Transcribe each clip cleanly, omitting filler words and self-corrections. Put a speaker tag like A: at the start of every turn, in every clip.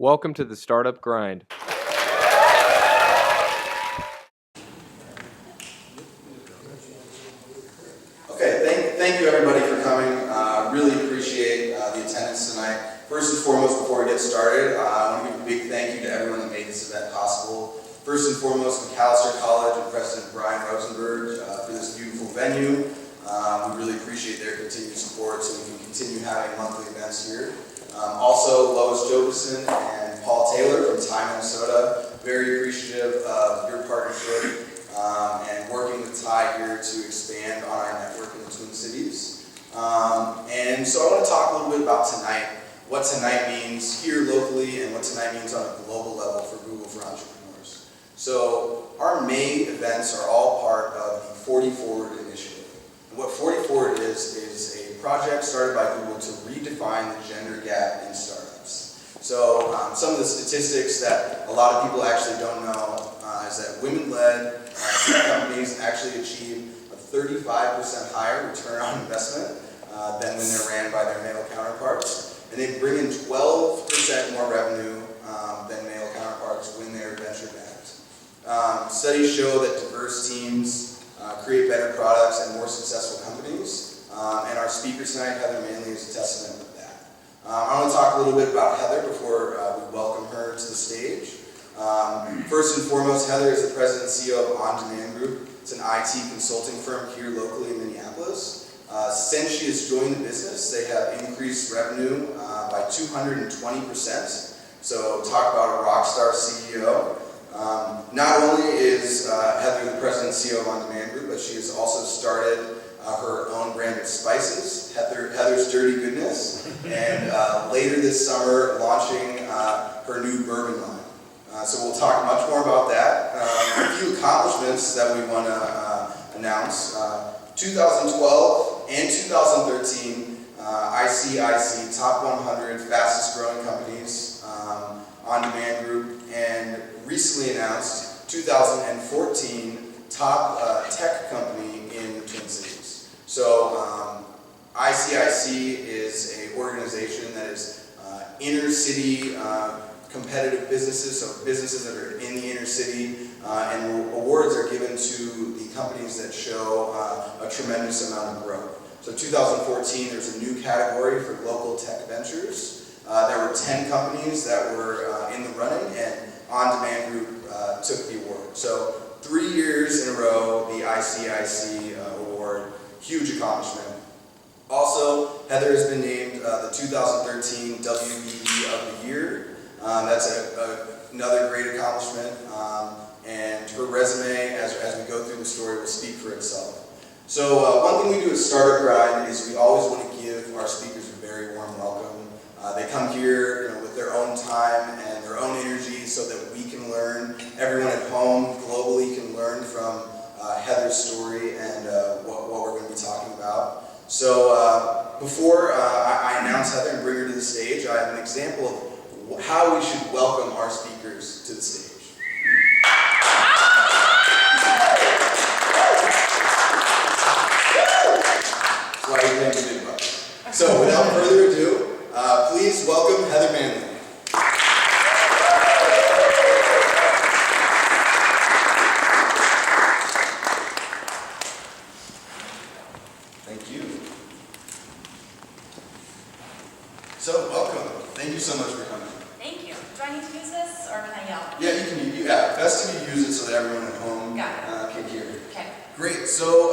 A: Welcome to the Startup Grind.
B: Okay, thank you everybody for coming. Really appreciate the attendance tonight. First and foremost, before we get started, I want to give a big thank you to everyone that made this event possible. First and foremost, McAllister College and President Brian Rosenberg for this beautiful venue. We really appreciate their continued support so we can continue having monthly events here. Also, Lois Jobison and Paul Taylor from Ty, Minnesota. Very appreciative of your partnership and working with Ty here to expand on our network in the Twin Cities. And so I want to talk a little bit about tonight, what tonight means here locally and what tonight means on a global level for Google for Entrepreneurs. So our May events are all part of the 40 Forward initiative. And what 40 Forward is a project started by Google to redefine the gender gap in startups. So some of the statistics that a lot of people actually don't know is that women-led tech companies actually achieve a 35% higher return on investment than when they're ran by their male counterparts. And they bring in 12% more revenue than male counterparts when they're venture-backed. Studies show that diverse teams create better products and more successful companies. And our speaker tonight, Heather Manley, is a testament of that. I want to talk a little bit about Heather before we welcome her to the stage. First and foremost, Heather is the president and CEO of On Demand Group. It's an IT consulting firm here locally in Minneapolis. Since she has joined the business, they have increased revenue by 220%. So talk about a rock star CEO. Not only is Heather the president and CEO of On Demand Group, but she has also started her own branded spices, Heather's Dirty Goodness, and later this summer launching her new bourbon line. So we'll talk much more about that. A few accomplishments that we want to announce. 2012 and 2013, ICIC Top 100 Fastest Growing Companies On Demand Group, and recently announced 2014 Top Tech Company in the Twin Cities. So ICIC is an organization that is inner city competitive businesses, so businesses that are in the inner city, and awards are given to the companies that show a tremendous amount of growth. So 2014, there's a new category for local tech ventures. There were 10 companies that were in the running, and On Demand Group took the award. So 3 years in a row, the ICIC award, huge accomplishment. Also, Heather has been named the 2013 WBD of the Year. That's another great accomplishment, and her resume, as we go through the story, will speak for itself. So one thing we do at Startup Grind is we always want to give our speakers a very warm welcome. They come here with their own time and their own energy so that we can learn. Everyone at home globally can learn from Heather's story and what we're going to be talking about. So before I announce Heather and bring her to the stage, I have an example of how we should welcome our speakers to the stage. That's why you pay the big bucks. So without further ado, please welcome Heather Manley. Thank you. So welcome. Thank you so much for coming.
C: Thank you. Do I need to use this, or can I yell?
B: Yeah, you can. Best if you use it so that everyone at home can hear.
C: Okay.
B: Great. So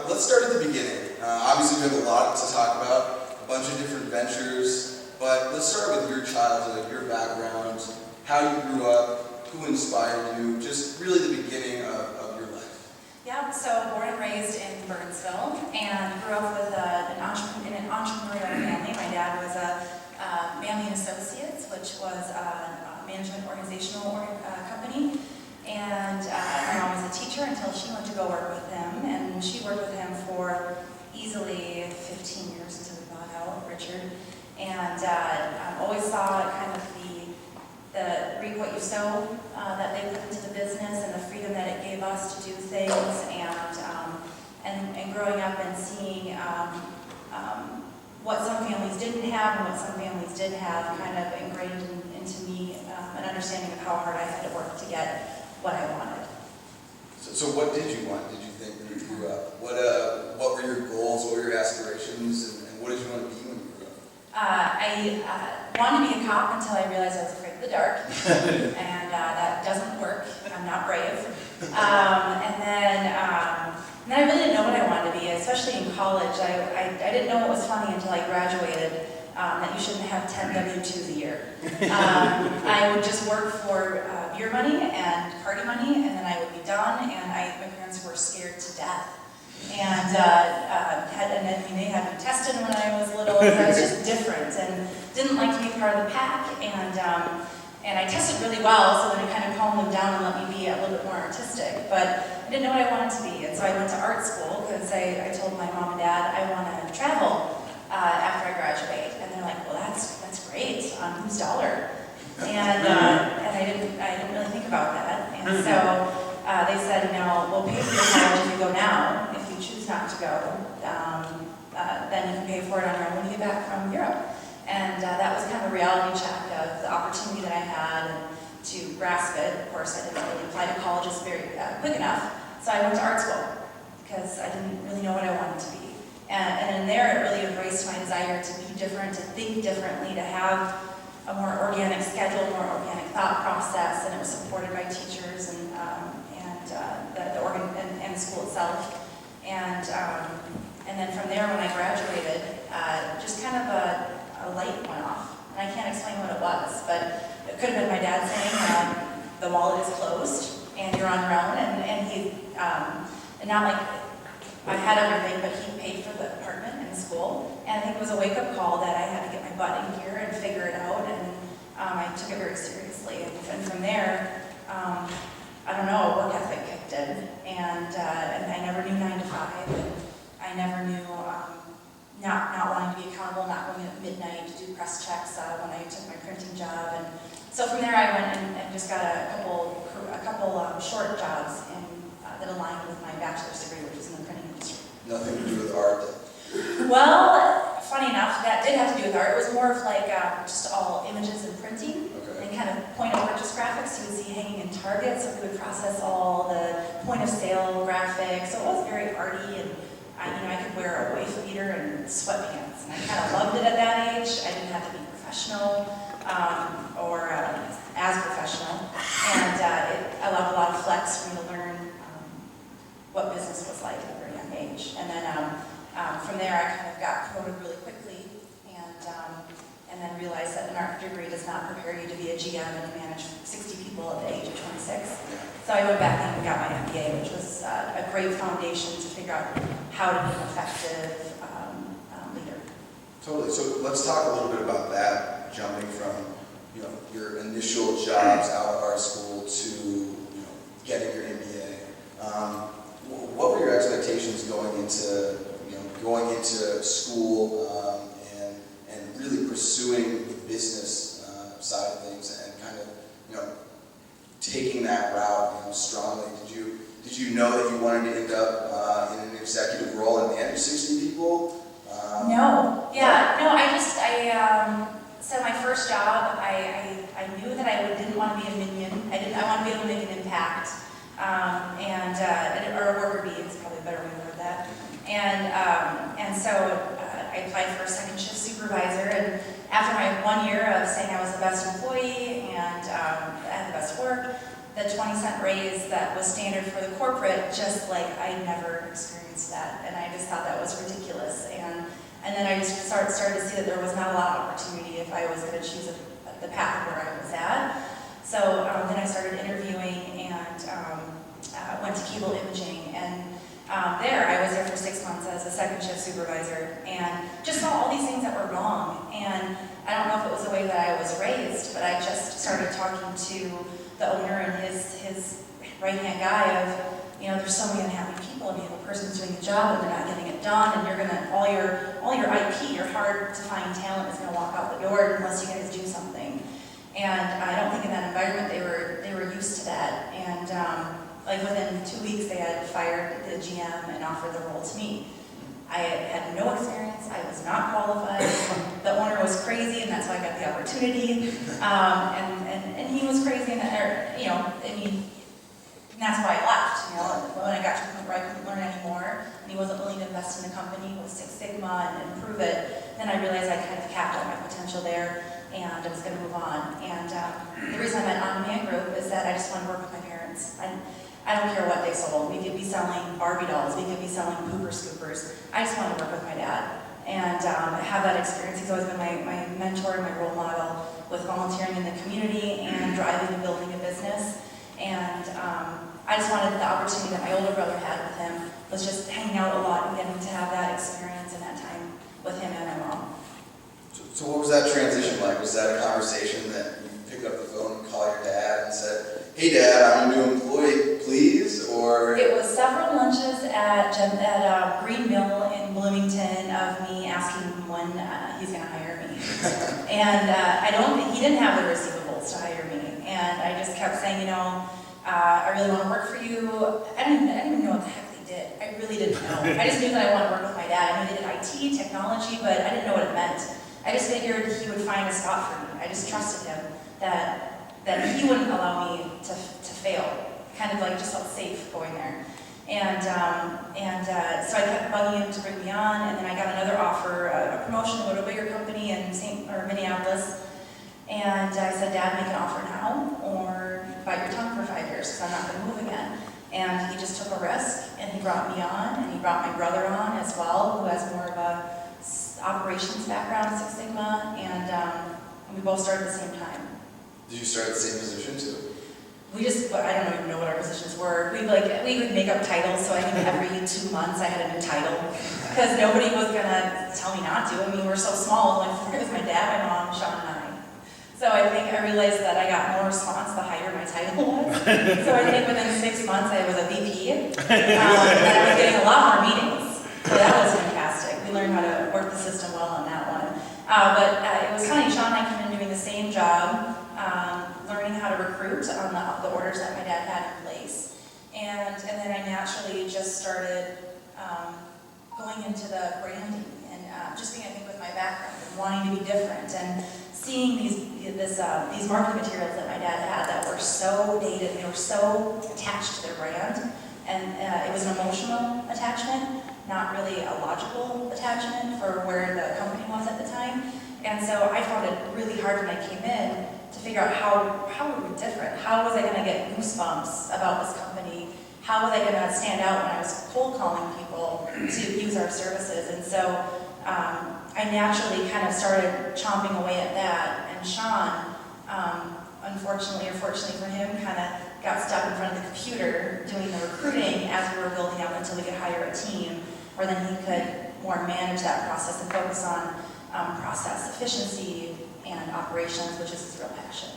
B: let's start at the beginning. Obviously, we have a lot to talk about, a bunch of different ventures, but let's start with your childhood, your background, how you grew up, who inspired you, just really the beginning of your life.
C: Yeah. So born and raised in Burnsville, and grew up with in an entrepreneurial family. My dad was a Manley Associates, which was a management organizational company, and my mom was a teacher until she went to go work with him, and she worked with him for easily 15 years until we bought out Richard, and always saw kind of the reap what you sow that they put into the business and the freedom that it gave us to do things, and growing up and seeing what some families didn't have and what some families did have kind of ingrained into me understanding of how hard I had to work to get what I wanted.
B: So what did you want? Did you think when you grew up? What were your goals? What were your aspirations? And what did you want to be when you grew up?
C: I wanted to be a cop until I realized I was afraid of the dark, and that doesn't work. I'm not brave. And then I really didn't know what I wanted to be, especially in college. I didn't know what was funny until I graduated, that you shouldn't have 10 W-2s a year. I would just work for beer money and party money, and then I would be done, and my parents were scared to death. And they had me tested when I was little, and I was just different and didn't like to be part of the pack. And I tested really well, so then it kind of calmed them down and let me be a little bit more artistic. But I didn't know what I wanted to be, and so I went to art school because I told my mom and dad I want to travel after I graduate, and they're like, "Well, that's great. Whose dollar?" And I didn't really think about that, and so they said, "We'll pay for your college if you go now. If you choose not to go, then you can pay for it on your own when you get back from Europe." And that was kind of a reality check of the opportunity that I had, and to grasp it. Of course, I didn't really apply to colleges very quick enough, so I went to art school because I didn't really know what I wanted to be. And in there, it really embraced my desire to be different, to think differently, to have a more organic schedule, more organic thought process, and it was supported by teachers and the school itself. And then from there, when I graduated, just kind of a light went off. And I can't explain what it was, but it could have been my dad saying, the wallet is closed and you're on your own. And not like I had everything, but he paid for the apartment and the school. And I think it was a wake-up call that I had to get my butt in gear and figure it out. And I took it very seriously. And from there, I don't know, work ethic kicked in. And I never knew 9 to 5. And I never knew not wanting to be accountable, not going at midnight to do press checks when I took my printing job. And so from there I went and just got a couple short jobs that aligned with my bachelor's degree, which is in the printing industry.
B: Nothing to do with art?
C: Well, funny enough, that did have to do with art. It was more of like just all images and printing.
B: Okay.
C: And kind of point of purchase graphics you would see hanging in Target. So we would process all the point of sale graphics. So it was very arty, and I could wear a wife beater and sweatpants, and I kind of loved it at that age. I didn't have to be professional or as professional, and I allowed a lot of flex for me to learn what business was like at a very young age. And then from there, I kind of got promoted really quickly, and then realized that an art degree does not prepare you to be a GM and to manage 60 people at the age of 26. So I went back and got my MBA, which was a great foundation to figure out how to be an effective leader.
B: Totally. So let's talk a little bit about that, jumping from your initial jobs out of art school to getting your MBA. What were your expectations going into school and really pursuing the business side of things and kind of taking that route strongly? Did you know that you wanted to end up in an executive role and manage 60 people?
C: No. Yeah. No. So my first job, I knew that I didn't want to be a minion. I want to be able to make an impact, or a worker bee is probably a better way to word that. And so I applied for a second shift supervisor, and after my 1 year of saying I was the best employee and I had the best work, the 20-cent raise that was standard for the corporate, just like I never experienced that, and I just thought that was ridiculous. And then I just started to see that there was not a lot of opportunity if I was going to choose the path where I was at. So then I started interviewing and went to cable imaging, and there I was there for 6 months as a second shift supervisor, and just saw all these things that were wrong. And I don't know if it was the way that I was raised, but I just started talking to the owner and his right-hand guy of, there's so many unhappy people, and the person's doing the job and they're not getting it done, and all your IP, your hard to find talent is gonna walk out the door unless you guys do something. And I don't think in that environment they were used to that. And like within 2 weeks they had fired the GM and offered the role to me. I had no experience, I was not qualified, the owner was crazy, and that's how I got the opportunity. And he was crazy. And that's why I left, when I got to the point where I couldn't learn anymore, and he wasn't willing to invest in the company with Six Sigma and improve it, then I realized I kind of capped out my potential there, and I was going to move on. And the reason I met On-Demand Group is that I just want to work with my parents. I don't care what they sold. We could be selling Barbie dolls, we could be selling pooper scoopers. I just want to work with my dad and have that experience. He's always been my mentor, my role model with volunteering in the community and driving and building a business. And I just wanted the opportunity that my older brother had with him was just hanging out a lot and getting to have that experience and that time with him and my mom.
B: So what was that transition like? Was that a conversation that you picked up the phone and called your dad and said, "Hey Dad, I'm a new employee, please," or?
C: It was several lunches at Green Mill in Bloomington of me asking him when he's going to hire me. And he didn't have the receivables to hire me. And I just kept saying, I really want to work for you. I didn't even know what the heck they did. I really didn't know. I just knew that I wanted to work with my dad. I knew they did IT, technology, but I didn't know what it meant. I just figured he would find a spot for me. I just trusted him that he wouldn't allow me to fail. Kind of like just felt safe going there. And so I kept bugging him to bring me on, and then I got another offer, a promotion to go to a bigger company in Minneapolis. And I said, "Dad, make an offer now, or bite your tongue for 5 years, because I'm not going to move again." And he just took a risk, and he brought me on, and he brought my brother on as well, who has more of a operations background, Six Sigma, and we both started at the same time.
B: Did you start at the same position too?
C: I don't even know what our positions were. We would make up titles, so I think every 2 months I had a new title, because nobody was going to tell me not to. I mean, we're so small. It was my dad, my mom, Sean, and I. So I think I realized that I got more response the higher my title was. So I think within 6 months I was a VP, and I was getting a lot more meetings. So that was fantastic. We learned how to work the system well on that one. But it was funny, Sean and I came in doing the same job, learning how to recruit on the orders that my dad had in place. And then I naturally just started going into the branding and just being, I think, with my background and wanting to be different and seeing these marketing materials that my dad had that were so dated, they were so attached to their brand, and it was an emotional attachment, not really a logical attachment for where the company was at the time. And so I found it really hard when I came in to figure out how were we different? How was I going to get goosebumps about this company? How was I going to stand out when I was cold calling people to use our services? And so I naturally kind of started chomping away at that. And Sean, unfortunately or fortunately for him, kind of got stuck in front of the computer doing the recruiting as we were building out until we could hire a team, where then he could more manage that process and focus on process efficiency and operations, which is his real passion.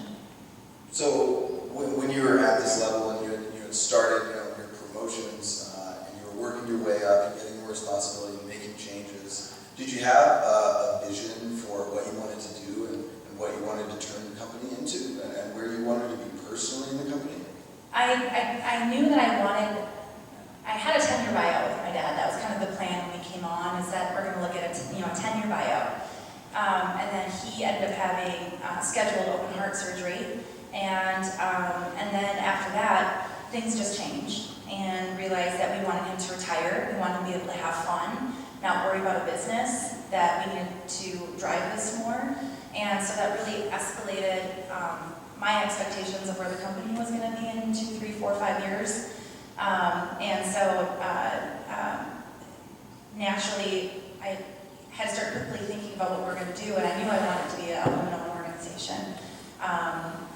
B: So when you were at this level and you had started your promotions and you were working your way up and getting more responsibility and making changes, did you have a vision for what you wanted to do and what you wanted to turn the company into and where you wanted to be personally in the company?
C: I knew that I had a 10-year buyout with my dad. That was kind of the plan when we came on, is that we're going to look at a 10-year buyout. And then he ended up having scheduled open heart surgery. And then after that, things just changed and realized that we wanted him to retire. We wanted him to be able to have fun, not worry about a business, that we needed to drive this more. And so that really escalated my expectations of where the company was going to be in 2, 3, 4, 5 years. And so naturally, I had to start quickly thinking about what we were going to do, and I knew I wanted to be a women-owned organization.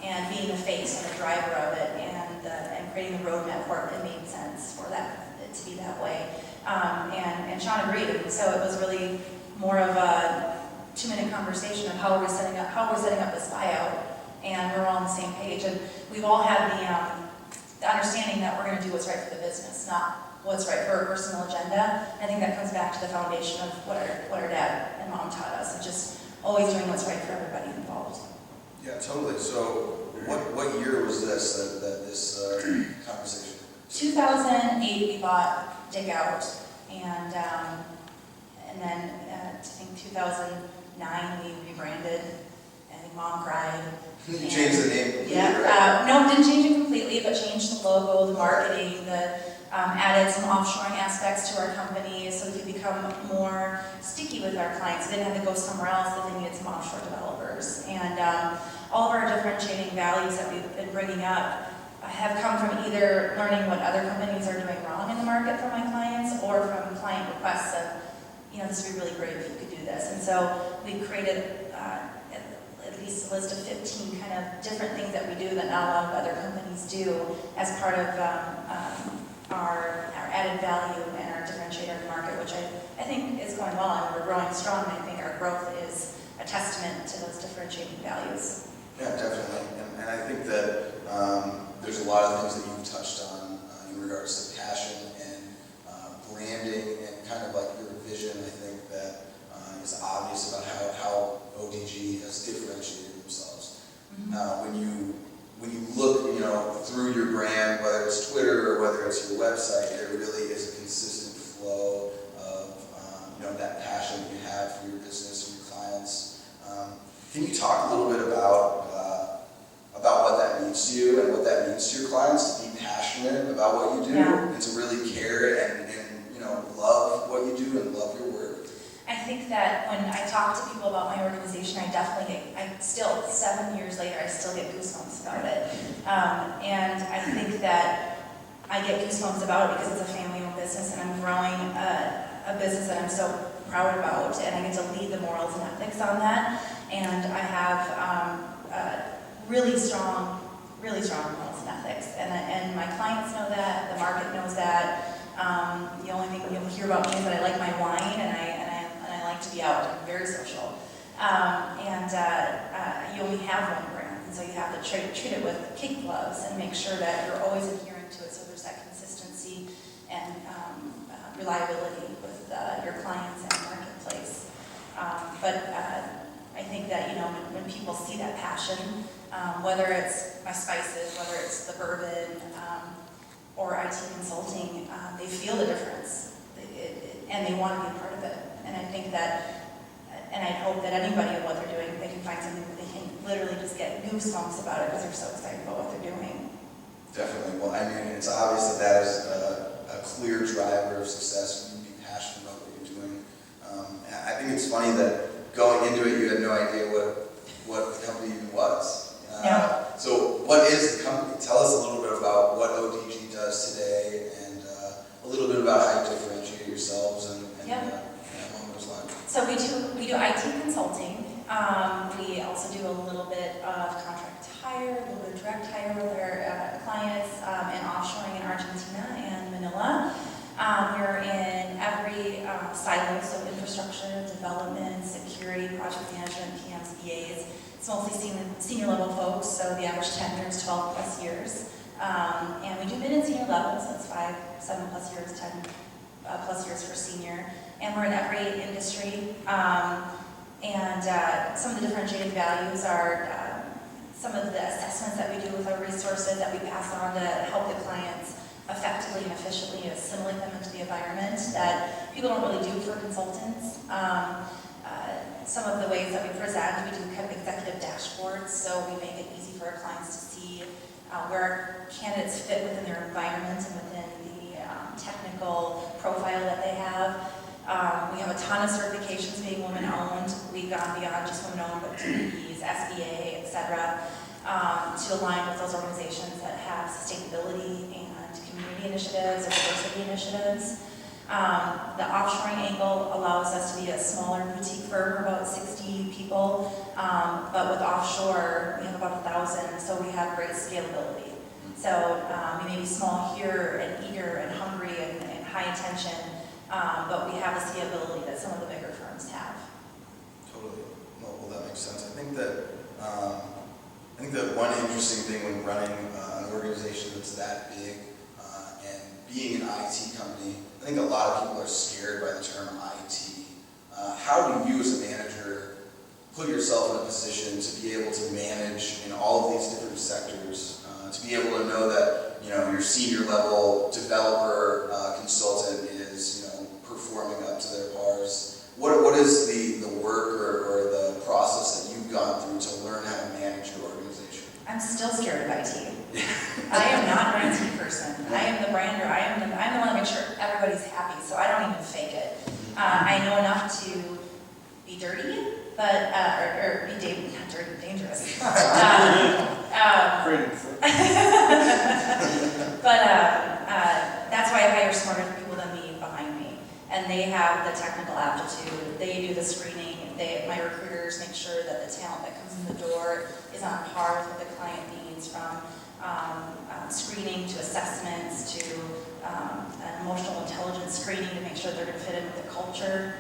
C: And being the face and the driver of it, and creating the roadmap for it, it made sense for it to be that way. And Sean agreed, and so it was really more of a 2-minute conversation of how we're setting up this buyout, and we're all on the same page. And we've all had the understanding that we're going to do what's right for the business, not what's right for our personal agenda. I think that comes back to the foundation of what our dad and mom taught us, and just always doing what's right for everybody involved.
B: Yeah, totally. So what year was this that this conversation?
C: 2008 we bought Dig Out, and then I think 2009 we rebranded. I think Mom cried.
B: You changed the name completely,
C: Yeah,
B: right?
C: no, didn't change it completely, but changed the logo. logo, the marketing, added some offshoring aspects to our company so we could become more sticky with our clients. They didn't have to go somewhere else if they needed some offshore developers. And all of our differentiating values that we've been bringing up have come from either learning what other companies are doing wrong in the market for my clients, or from client requests of, this would be really great if you could do this. And so we created at least a list of 15 kind of different things that we do that not a lot of other companies do as part of our added value and our differentiator in the market, which I think is going well, and we're growing strong, and I think our growth is a testament to those differentiating values.
B: Yeah, definitely. And I think that there's a lot of things that you've touched on in regards to passion and branding and kind of like your vision. I think that is obvious about how ODG has differentiated themselves.
C: Mm-hmm.
B: When you look, through your brand, whether it's Twitter or whether it's your website, there really is a consistent flow of that passion that you have for your business and your clients. Can you talk a little bit about what that means to you and what that means to your clients, to be passionate about what you do, and to really care and love what you do and love your work?
C: I think that when I talk to people about my organization, I still, 7 years later, I still get goosebumps about it. And I think that I get goosebumps about it because it's a family-owned business, and I'm growing a business that I'm so proud about, and I get to lead the morals and ethics on that. And I have really strong morals and ethics, and my clients know that, the market knows that. The only thing you'll hear about me is that I like my wine, and I like to be out. I'm very social. You only have one brand, and so you have to treat it with kid gloves and make sure that you're always adhering to it, so there's that consistency and reliability with your clients and marketplace. But I think that when people see that passion, whether it's my spices, whether it's the bourbon, or IT consulting, they feel the difference, and they want to be a part of it. And I think that, and I hope that anybody of what they're doing, they can find something that they can literally just get goosebumps about it because they're so excited about what they're doing.
B: Definitely. Well, I mean, it's obvious that is a clear driver of success when you be passionate about what you're doing. I think it's funny that going into it, you had no idea what the company even was.
C: Yeah.
B: So what is the company? Tell us a little bit about what ODG does today, and a little bit about how you differentiate yourselves and along those lines.
C: So we do IT consulting. We also do a little bit of contract hire, a little bit of direct hire with our clients, and offshoring in Argentina and Manila. We're in every silo, so infrastructure, development, security, project management, PMs, BAs. It's mostly senior level folks, so the average tenure is 12 plus years. And we do mid and senior level, so it's 5, 7 plus years, 10 plus years for senior. And we're in every industry. Some of the differentiating values are some of the assessments that we do with our resources that we pass on to help the clients effectively and efficiently assimilate them into the environment that people don't really do for consultants. Some of the ways that we present, we do kind of executive dashboards, so we make it easy for our clients to see where our candidates fit within their environment and within the technical profile that they have. We have a ton of certifications being women-owned. We've gone beyond just women-owned, but DBs, SBA, et cetera, to align with those organizations that have sustainability and community initiatives or diversity initiatives. The offshoring angle allows us to be a smaller boutique firm, about 60 people, but with offshore, we have about 1,000, so we have great scalability. So we may be small here and eager and hungry and high attention, but we have the scalability that some of the bigger firms have.
B: Totally. Well, that makes sense. I think that one interesting thing when running an organization that's that big and being an IT company, I think a lot of people are scared by the term IT. How do you as a manager put yourself in a position to be able to manage in all of these different sectors, to be able to know that your senior level developer consultant is performing up to their pars? What is the work or the process that you've gone through to learn how to manage your organization?
C: I I'm still scared of IT. I am not an IT person. I am the brander. I'm the one that makes sure everybody's happy, so I don't even fake it. I know enough to be dirty, but, or be not dirty, dangerous. But that's why I hire smarter people than me behind me. And they have the technical aptitude. They do the screening. My recruiters make sure that the talent that comes in the door is on par with what the client needs, from screening to assessments to an emotional intelligence screening to make sure they're going to fit in with the culture.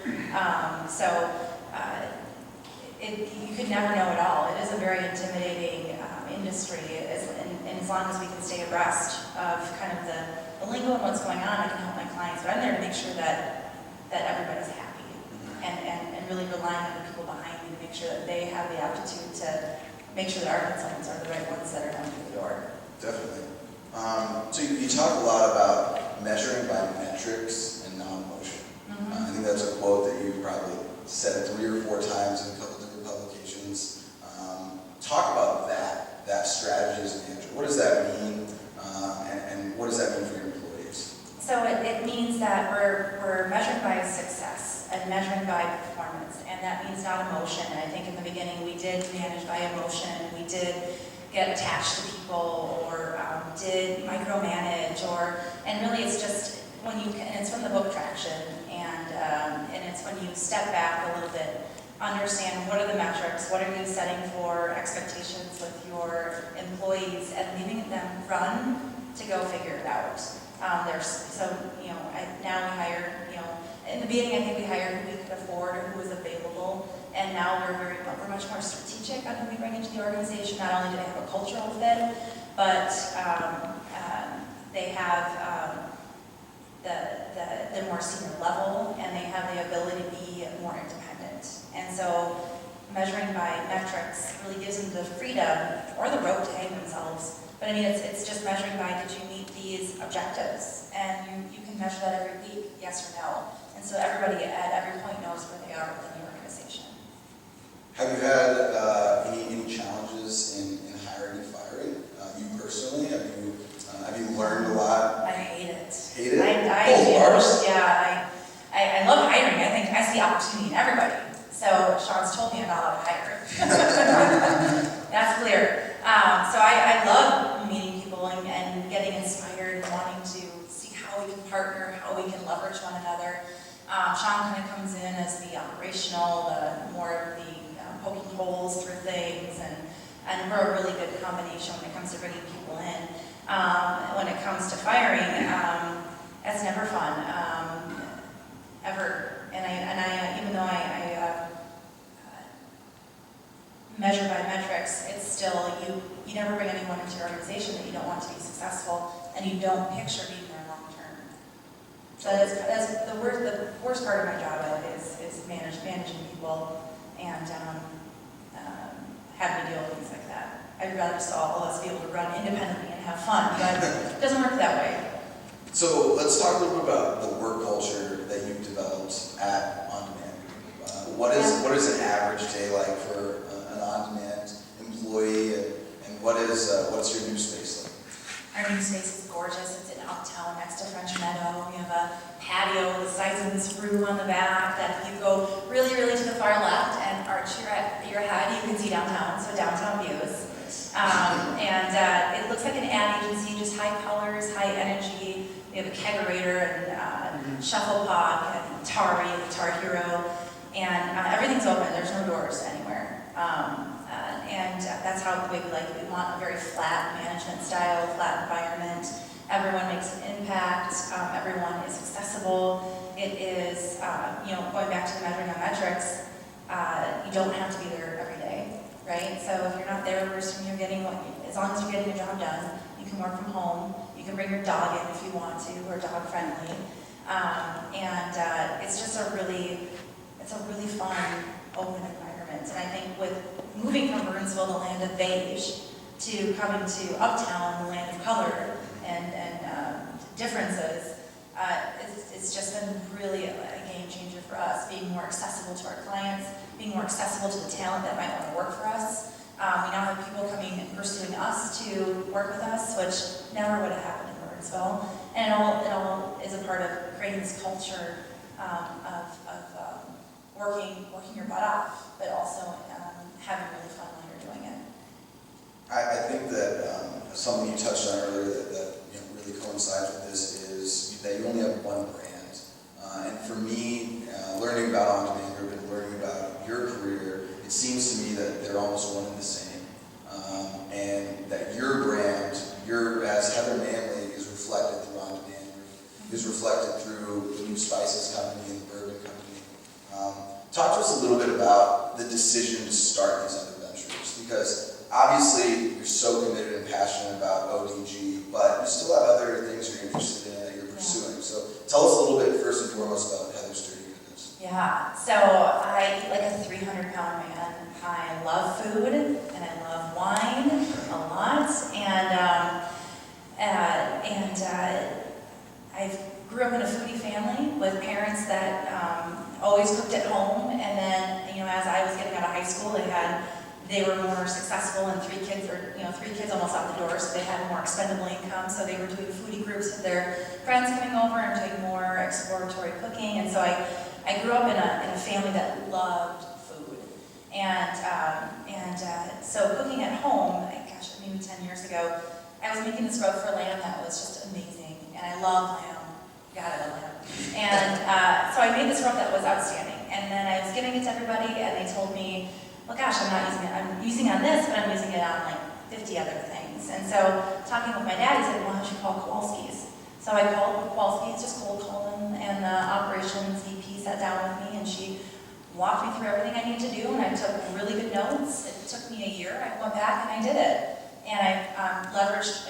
C: You could never know it all. It is a very intimidating industry, and as long as we can stay abreast of kind of the lingo and what's going on, I can help my clients. But I'm there to make sure that everybody's happy, and really relying on the people behind me to make sure that they have the aptitude to make sure that our consultants are the right ones that are coming through the door.
B: Definitely. So you talk a lot about measuring by metrics and non-motion. I think that's a quote that you probably said 3 or 4 times in a couple different publications. Talk about that strategy as a manager. What does that mean, and what does that mean for your employees?
C: So it means that we're measuring by success and measuring by performance, and that means not emotion. And I think in the beginning we did manage by emotion. We did get attached to people, or did micromanage, and really it's just and it's from the book Traction, and it's when you step back a little bit, understand what are the metrics, what are you setting for expectations with your employees, and leaving them run to go figure it out. Now we hire, in the beginning I think we hired who we could afford or who was available, and now we're much more strategic on who we bring into the organization. Not only do they have a cultural fit, but they have the more senior level, and they have the ability to be more independent. And so measuring by metrics really gives them the freedom or the rope to hang themselves. But I mean, it's just measuring by, did you meet these objectives? And you can measure that every week, yes or no. And so everybody at every point knows where they are within the organization.
B: Have you had any challenges in hiring and firing? You personally, have you learned a lot?
C: I hate it.
B: Hate it?
C: Both parts? Yeah, I love hiring. I think I see opportunity in everybody. So Sean's told me I'm not allowed to hire. That's clear. So I love meeting people and getting inspired and wanting to see how we can partner, how we can leverage one another. Sean kind of comes in as the operational, the more of the poking holes through things, and we're a really good combination when it comes to bringing people in. When it comes to firing, it's never fun, ever. And I even though I measure by metrics, it's still, you never bring anyone into your organization that you don't want to be successful, and you don't picture being there long term. So that's the worst part of my job is managing people and having to deal with things like that. I'd rather just all of us be able to run independently and have fun, but it doesn't work that way.
B: So let's talk a little bit about the work culture that you've developed at On Demand. What is an average day like for an On Demand employee, and what's your new space like?
C: Our new space is gorgeous. It's in Uptown next to French Meadow. We have a patio the size of this room on the back that if you go really, really to the far left and arch your head, you can see downtown, so downtown views. It looks like an ad agency, just high colors, high energy. We have a kegerator and shuffle pod, and Atari, the Guitar Hero, and everything's open. There's no doors anywhere. That's how the way we like it. We want a very flat management style, flat environment. Everyone makes an impact. Everyone is accessible. It is, going back to the measuring of metrics, you don't have to be there every day, right? So if you're not there, as long as you're getting your job done, you can work from home. You can bring your dog in if you want to, we're dog friendly. It's just a really fun, open environment. And I think with moving from Burnsville, the land of beige, to coming to Uptown, the land of color and differences, it's just been really a game changer for us, being more accessible to our clients, being more accessible to the talent that might want to work for us, We now have people coming and pursuing us to work with us, which never would have happened in Burnsville. And it all is a part of creating this culture of working your butt off, but also having really fun while you're doing it.
B: I think that something you touched on earlier that really coincides with this is that you only have one brand. And for me, learning about On-Demand Group and learning about your career, it seems to me that they're almost one and the same. And that your brand, as Heather Manley, is reflected through On-Demand Group, is reflected through the New Spices Company and the Bourbon Company. Talk to us a little bit about the decision to start these other ventures, because obviously you're so committed and passionate about ODG, but you still have other things you're interested in that you're pursuing. So tell us a little bit first and foremost about Heather's Dirty Goodness.
C: Yeah, so I eat like a 300-pound man. I love food and I love wine a lot, I grew up in a foodie family with parents that always cooked at home, and then as I was getting out of high school, they were more successful, and three kids almost out the door, so they had more expendable income. So they were doing foodie groups with their friends coming over and doing more exploratory cooking. And so I grew up in a family that loved food, so cooking at home. Gosh, maybe 10 years ago, I was making this rub for lamb that was just amazing, and I love lamb. God, I love lamb. And so I made this rub that was outstanding, and then I was giving it to everybody, and they told me, well, gosh, I'm not using it. I'm using it on this, but I'm using it on like 50 other things. And so, talking with my dad, he said, why don't you call Kowalski's? So I called Kowalski's, just cold called them, and the operations VP sat down with me, and she walked me through everything I need to do, and I took really good notes. It took me a year. I went back and I did it. And I leveraged,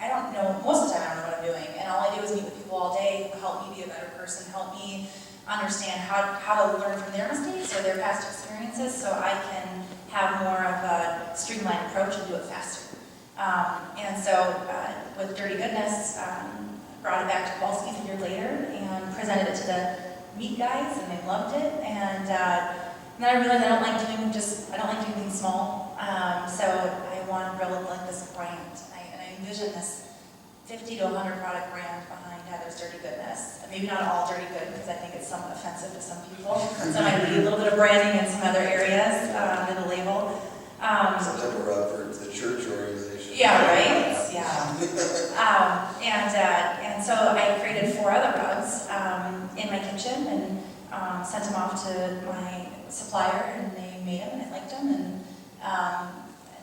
C: I don't know, most of the time I don't know what I'm doing, and all I do is meet with people all day who help me be a better person, help me understand how to learn from their mistakes or their past experiences, so I can have more of a streamlined approach and do it faster. And so with Dirty Goodness, brought it back to Kowalski's a year later and presented it to the meat guys, and they loved it. And then I realized I don't like doing things small. So I want to build like this brand, and I envision this 50 to 100 product brand behind Heather's Dirty Goodness. Maybe not all dirty good, because I think it's somewhat offensive to some people. So I might need a little bit of branding in some other areas in the label.
B: Some type of rub for the church organization.
C: Yeah, right? Yeah. And so I created 4 other rugs in my kitchen and sent them off to my supplier, and they made them, and I liked them. And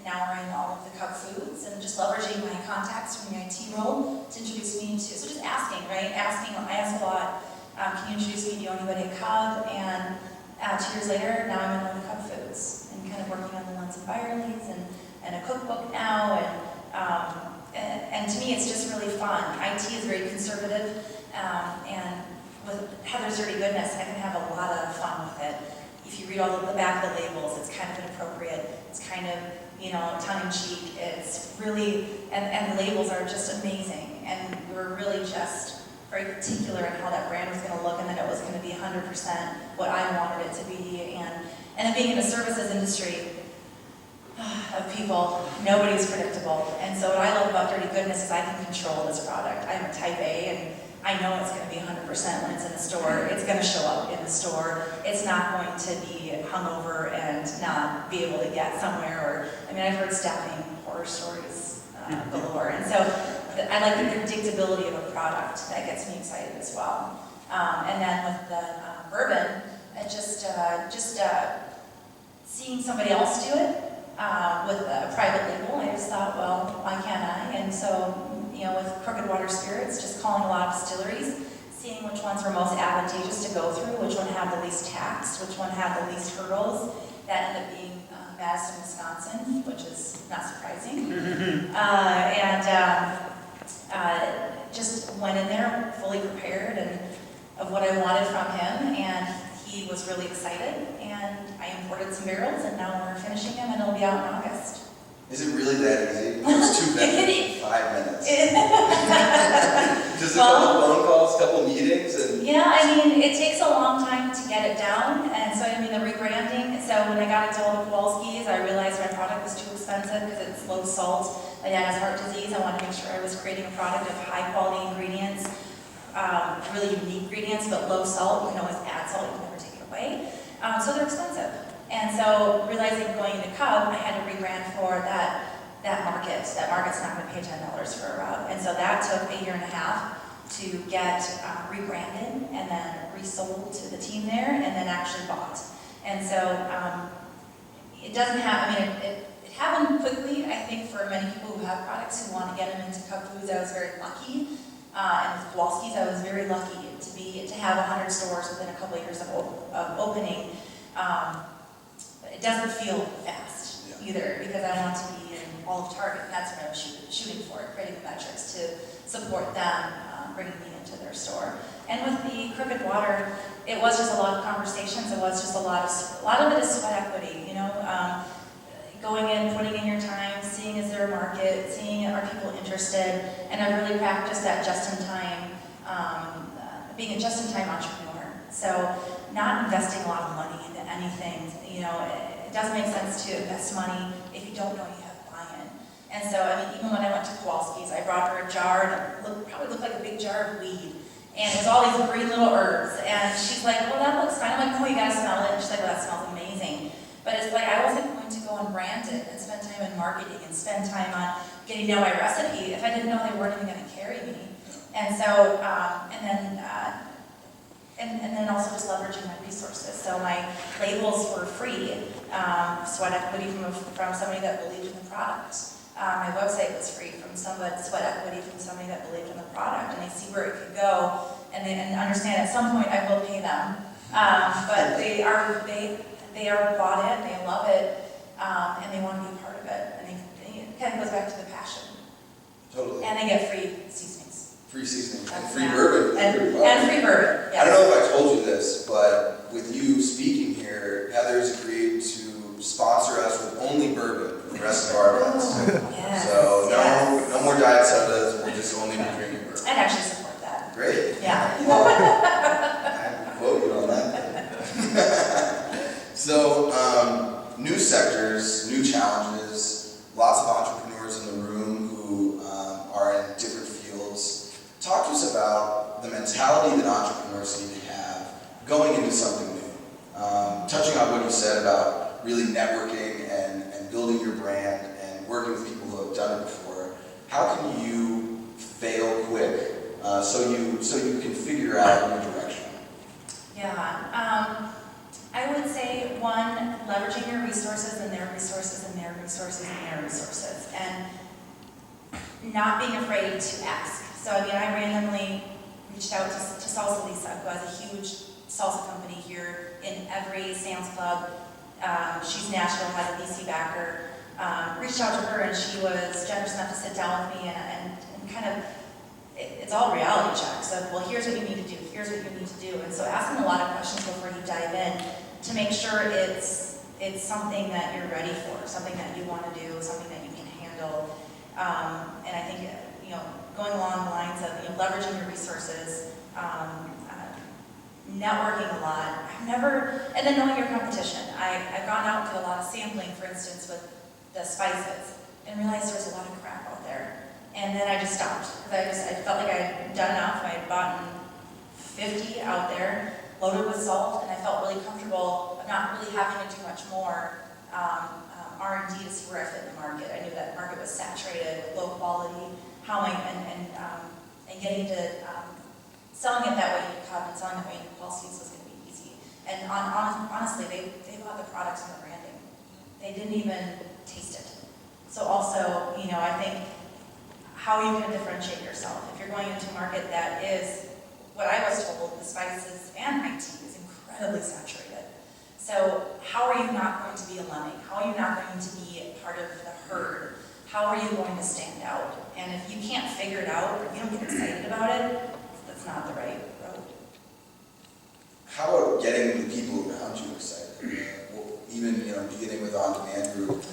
C: now we're in all of the Cub Foods, and just leveraging my contacts from the IT role to introduce me to, so just asking, right? I asked a lot, can you introduce me? Do you know anybody at Cub? And 2 years later, now I'm in all the Cub Foods, and kind of working on the Lunds and Byerly's and a cookbook now, and to me it's just really fun. IT is very conservative, and with Heather's Dirty Goodness, I can have a lot of fun with it. If you read all of the back of the labels, it's kind of inappropriate, it's kind of tongue-in-cheek. It's really, and the labels are just amazing. And we were really just very particular in how that brand was going to look, and that it was going to be 100% what I wanted it to be. And then being in the services industry of people, nobody's predictable. And so what I love about Dirty Goodness is I can control this product. I'm a type A, and I know it's going to be 100% when it's in the store. It's going to show up in the store. It's not going to be hungover and not be able to get somewhere. I've heard staffing horror stories galore. And so I like the predictability of a product. That gets me excited as well. And then with the bourbon, just seeing somebody else do it with a private label, I just thought, well, why can't I? And so, with Crooked Water Spirits, just calling a lot of distilleries, seeing which ones were most advantageous to go through, which one had the least tax, which one had the least hurdles. That ended up being Madison, Wisconsin, which is not surprising. Just went in there fully prepared and of what I wanted from him, and he was really excited, and I imported some barrels, and now we're finishing them, and it'll be out in August.
B: Is it really that easy? It's 2 minutes, 5 minutes. Just a couple phone calls, couple meetings, and...
C: Yeah, it takes a long time to get it down, and so the rebranding, so when I got into all the Kowalski's, I realized my product My dad has heart disease. I wanted to make sure I was creating a product of high quality ingredients, really unique ingredients, but low salt. You can always add salt, you can never take it away. So they're expensive. And so realizing going into Cub, I had to rebrand for that market. That market's not going to pay $10 for a rub. And so that took a year and a half to get rebranded and then resold to the team there and then actually bought. And so it doesn't have, I mean, it happened quickly, I think, for many people who have products who want to get them into Cub Foods. I was very lucky. And with Kowalski's, I was very lucky to have 100 stores within a couple of years of opening. But it doesn't feel fast either, because I want to be in all of Target, and that's what I was shooting for, creating the metrics to support them, bringing me into their store. And with the Crooked Water, it was just a lot of conversations. It was just a lot of it is sweat equity, you know, going in, putting in your time, seeing is there a market, seeing are people interested, and I've really practiced that just-in-time, being a just-in-time entrepreneur. So not investing a lot of money into anything, you know, it doesn't make sense to invest money if you don't know you have buy-in. And so, I mean, even when I went to Kowalski's, I brought her a jar that probably looked like a big jar of weed. And it was all these green little herbs. And she's like, well, that looks fine. I'm like, no, you gotta smell it. And she's like, well, that smells amazing. But it's like, I wasn't going to go and brand it and spend time in marketing and spend time on getting to know my recipe if I didn't know they weren't even gonna carry me. And so, and then also just leveraging my resources. So my labels were free, sweat equity from somebody that believed in the product. My website was free from somebody, sweat equity from somebody that believed in the product, and they see where it could go, and understand at some point I will pay them. But they are bought in, they love it, and they want to be a part of it. And it kind of goes back to the passion.
B: Totally.
C: And they get free seasonings.
B: Free seasoning and free bourbon.
C: And free bourbon. Yes.
B: I don't know if I told you this, but with you speaking here, Heather's agreed to sponsor us with only bourbon for the rest of our events.
C: Yes.
B: So no more diet sodas. We'll just only be drinking bourbon.
C: I'd actually support that.
B: Great.
C: Yeah.
B: I quote you on that. So new sectors, new challenges, lots of entrepreneurs in the room who are in different fields. Talk to us about the mentality that entrepreneurs need to have going into something new. Touching on what you said about really networking and building your brand and working with people who have done it before, how can you fail quick so you can figure out your direction?
C: Yeah. I would say, one, leveraging your resources and their resources and their resources and their resources, and not being afraid to ask. So, I mean, I randomly reached out to Salsa Lisa, who has a huge salsa company here in every Sam's Club. She's national, has a VC backer. Reached out to her, and she was generous enough to sit down with me and kind of, it's all reality checks of, well, here's what you need to do, here's what you need to do. And so asking a lot of questions before you dive in to make sure it's something that you're ready for, something that you want to do, something that you can handle. And I think, you know, going along the lines of, you know, leveraging your resources, networking a lot. And then knowing your competition. I've gone out and did a lot of sampling, for instance, with the spices, and realized there's a lot of crap out there. And then I just stopped, because I felt like I had done enough. I had bought 50 out there, loaded with salt, and I felt really comfortable not really having to do much more R&D to see where I fit in the market. I knew that market was saturated with low quality. And getting to selling it that way to Cub and selling it that way to Kowalski's was going to be easy. And honestly, they bought the products and the branding. They didn't even taste it. So also, you know, I think how you can differentiate yourself. If you're going into a market that is, what I was told, the spices and IT is incredibly saturated. So how are you not going to be a lemming? How are you not going to be part of the herd? How are you going to stand out? And if you can't figure it out, or if you don't get excited about it, that's not the right road.
B: How about getting the people around you excited? Well, even, you know, beginning with On-Demand Group,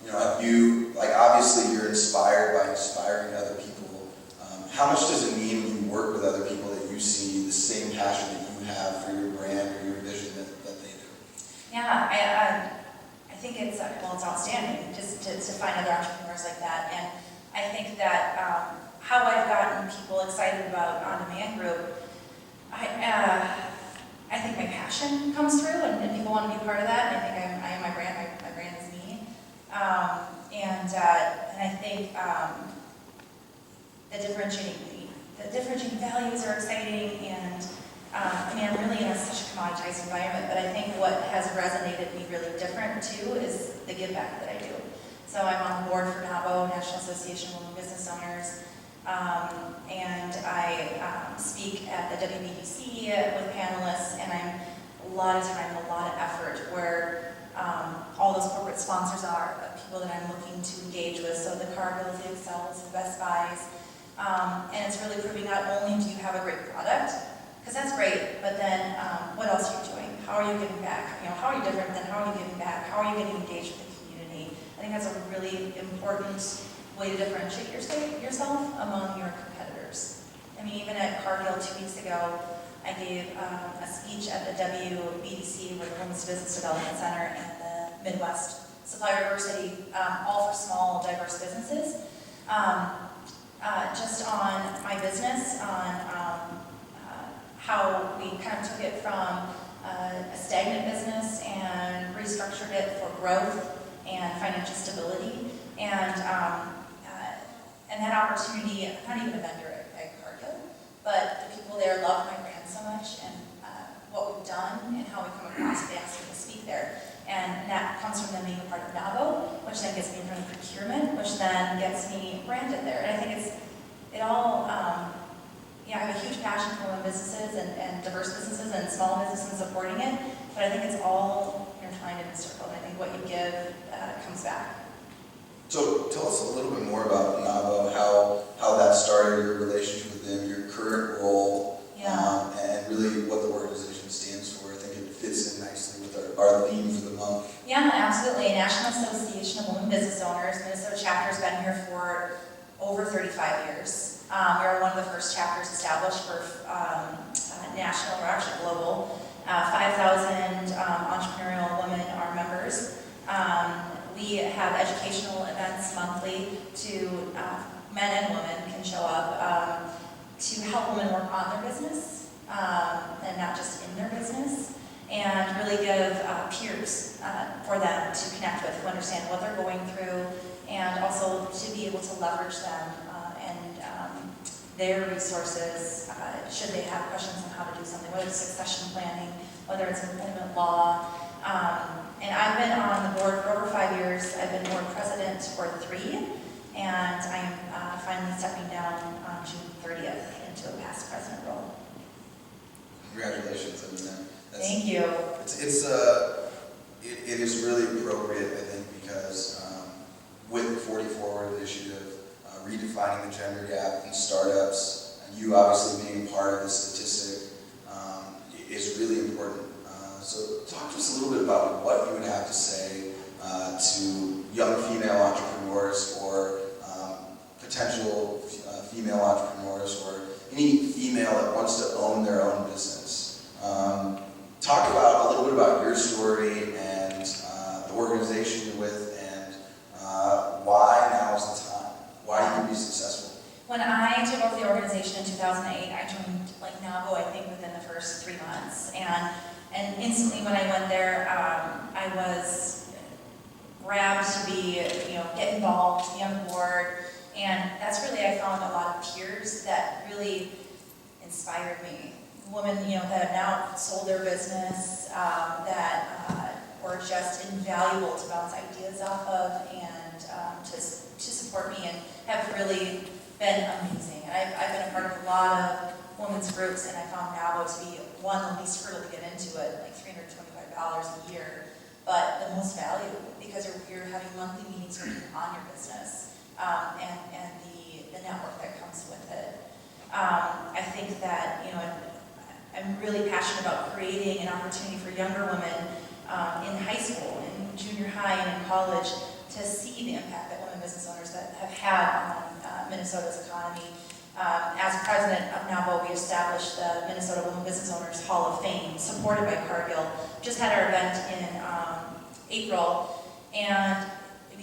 B: you know, have you, like, obviously you're inspired by inspiring other people. How much does it mean when you work with other people that you see the same passion that you have for your brand or your vision that they do?
C: Yeah, I think it's outstanding just to find other entrepreneurs like that. And I think that how I've gotten people excited about On Demand Group, I think my passion comes through, and people want to be part of that. And I think I am my brand. My brand is me. And I think the differentiating values are exciting. And I mean, I'm really in such a commoditized environment. But I think what has resonated me really different too is the give back that I do. So I'm on the board for NABO, National Association of Women Business Owners. And I speak at the WBDC with panelists, and I'm a lot of time, a lot of effort where all those corporate sponsors are, people that I'm looking to engage with, so the Cargills, the Excels, the Best Buys, and it's really proving not only do you have a great product, because that's great, but then what else are you doing? How are you giving back? You know, how are you different than how are you giving back? How are you getting engaged with the community? I think that's a really important way to differentiate yourself among your competitors. I mean, even at Cargill 2 weeks ago, I gave a speech at the WBDC, with the Women's Business Development Center, and the Midwest Supplier Diversity, all for small, diverse businesses. Just on my business, on how we kind of took it from a stagnant business and restructured it for growth and financial stability. And that opportunity, I'm not even a vendor at Cargill, but the people there love my brand so much, and what we've done and how we come across, they ask me to speak there. And that comes from them being a part of NABO, which then gets me in front of procurement, which then gets me branded there. And I think I have a huge passion for women businesses and diverse businesses and small businesses supporting it, but I think it's all intertwined in a circle, and I think what you give comes back.
B: So tell us a little bit more about NABO, how that started, your relationship with them, your current role, and really what the organization stands for. I think it fits in nicely with our theme for the month. Yeah, absolutely. National Association of Women Business Owners. Minnesota chapter has been here for over 35 years. We are one of the first chapters established for national, or actually global. 5,000 entrepreneurial women are members. We have educational events monthly to men and women can show up to help women work on their business and not just in their business, and really give peers for them to connect with, who understand what they're going through, and also to be able to leverage them and their resources should they have questions on how to do something, whether it's succession planning, whether it's employment law. And I've been on the board for over 5 years. I've been board president for 3, and I am finally stepping down on June 30th into a past president role. Congratulations. I mean, thank you. It is really appropriate, I think, because with the 40 Forward initiative, redefining the gender gap in startups, and you obviously being a part of the statistic is really important. So talk to us a little bit about what you would have to say to young female entrepreneurs, or potential female entrepreneurs, or any female that wants to own their own business. Talk about a little bit about your story and the organization you're with, and why now is the time, why you can be successful. When I took over the organization in 2008, I joined NABO, I think, within the first 3 months. And instantly when I went there, I was grabbed to be, get involved, to be on the board. And that's really, I found a lot of peers that really inspired me. Women, that have now sold their business, that were just invaluable to bounce ideas off of, and to support me, and have really been amazing. And I've been a part of a lot of women's groups, and I found NABO to be one, the least hurdle to get into it, like $325 a year, but the most valuable, because you're having monthly meetings working on your business, and the network that comes with it. I think that, I'm really passionate about creating an opportunity for younger women in high school, in junior high, and in college to see the impact that women business owners that have had on Minnesota's economy. As president of NABO, we established the Minnesota Women Business Owners Hall of Fame, supported by Cargill. Just had our event in April, and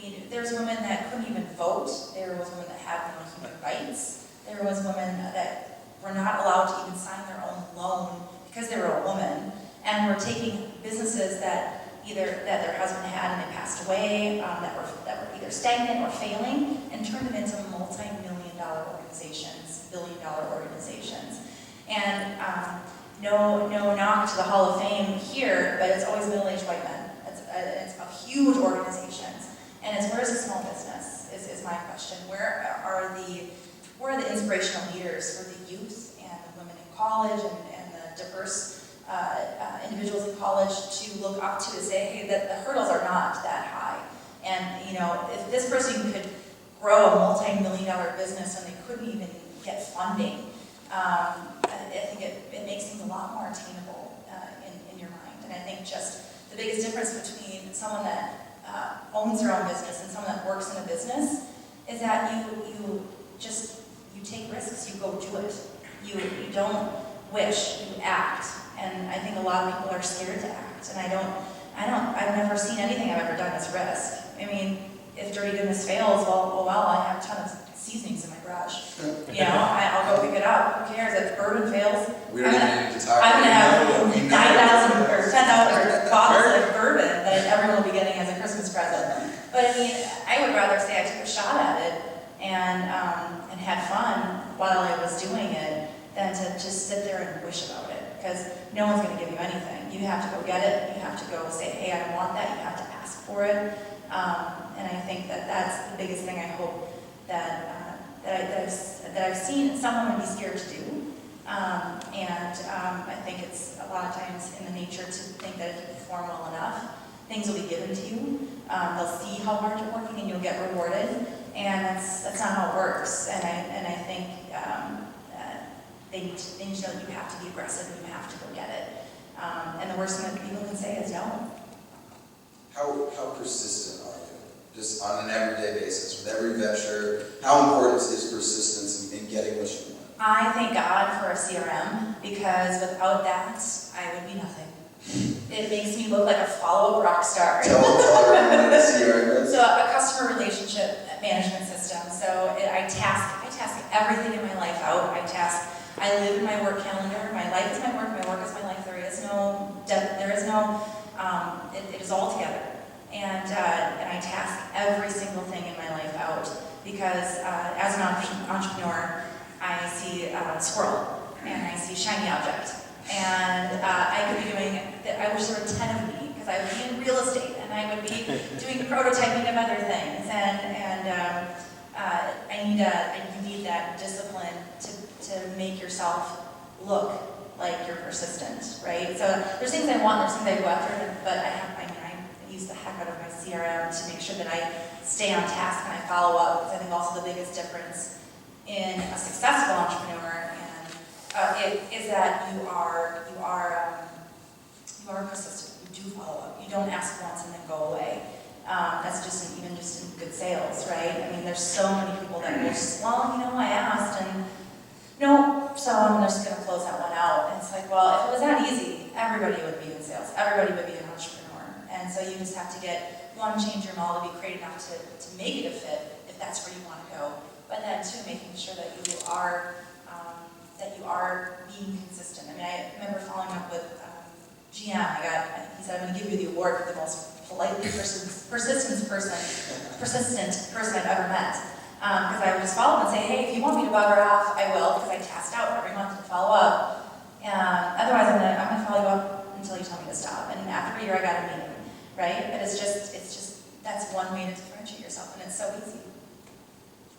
C: mean, there's women that couldn't even vote. There was women that had no human rights. There was women that were not allowed to even sign their own loan because they were a woman, and were taking businesses that their husband had and they passed away, that were either stagnant or failing, and turned them into multi-million-dollar organizations, billion-dollar organizations. And no knock to the Hall of Fame here, but it's always middle-aged white men. It's of huge organizations, and it's where's the small business is my question. Where are the inspirational leaders for the youth and the women in college and the diverse individuals in college to look up to say, hey, that the hurdles are not that high. And if this person could grow a multi-million-dollar business and they couldn't even get funding, I think it makes things a lot more attainable in your mind. And I think just the biggest difference between someone that owns their own business and someone that works in a business is that you take risks, you go do it. You don't wish, you act. And I think a lot of people are scared to act. And I've never seen anything I've ever done as risk. I mean, if dirty goodness fails, well, I have a ton of seasonings in my garage. I'll go pick it up. Who cares? If bourbon fails,
B: We don't even need to talk.
C: I'm gonna have 9,000 or 10,000 bottles of bourbon that everyone will be getting as a Christmas present. But I mean, I would rather say I took a shot at it and had fun while I was doing it than to just sit there and wish about it. Because no one's going to give you anything. You have to go get it. You have to go say, hey, I want that. You have to ask for it. And I think that's the biggest thing I hope that I've seen some women be scared to do. I think it's a lot of times in the nature to think that if you perform well enough, things will be given to you. They'll see how hard you're working and you'll get rewarded. And that's not how it works. And I think they need to know that you have to be aggressive and you have to go get it. And the worst thing that people can say is no.
B: How persistent are you? Just on an everyday basis, with every venture, how important is persistence in getting what you want?
C: I thank God for a CRM, because without that, I would be nothing. It makes me look like a follow-up rock star.
B: Tell everyone what a CRM is.
C: So a customer relationship management system. So I task everything in my life out. I live in my work calendar. My life is my work is my life. It is all together. And I task every single thing in my life out, because as an entrepreneur, I see a squirrel and I see shiny object. And I could be doing, I wish there were 10 of me, because I would be in real estate and I would be doing prototyping of other things. You need that discipline to make yourself look like you're persistent, right? So there's things I want, there's things I go after, but I use the heck out of my CRM to make sure that I stay on task and I follow up. Because I think also the biggest difference in a successful entrepreneur is that you are persistent. You do follow up. You don't ask once and then go away. That's just in good sales, right? I mean, there's so many people that will just, I asked and no, so I'm just going to close that one out. And it's like, well, if it was that easy, everybody would be in sales. Everybody would be an entrepreneur. And so you just have to change your model to be creative enough to make it a fit if that's where you want to go. But then too, making sure that you are being consistent. I mean, I remember following up with GM. He said, I'm going to give you the award for the most politely persistent person I've ever met. Because I would just follow up and say, hey, if you want me to bugger off, I will, because I tasked out every month to follow up. Otherwise, I'm gonna follow you up until you tell me to stop. And after a year, I got a meeting, right? But it's just that's one way to differentiate yourself, and it's so easy.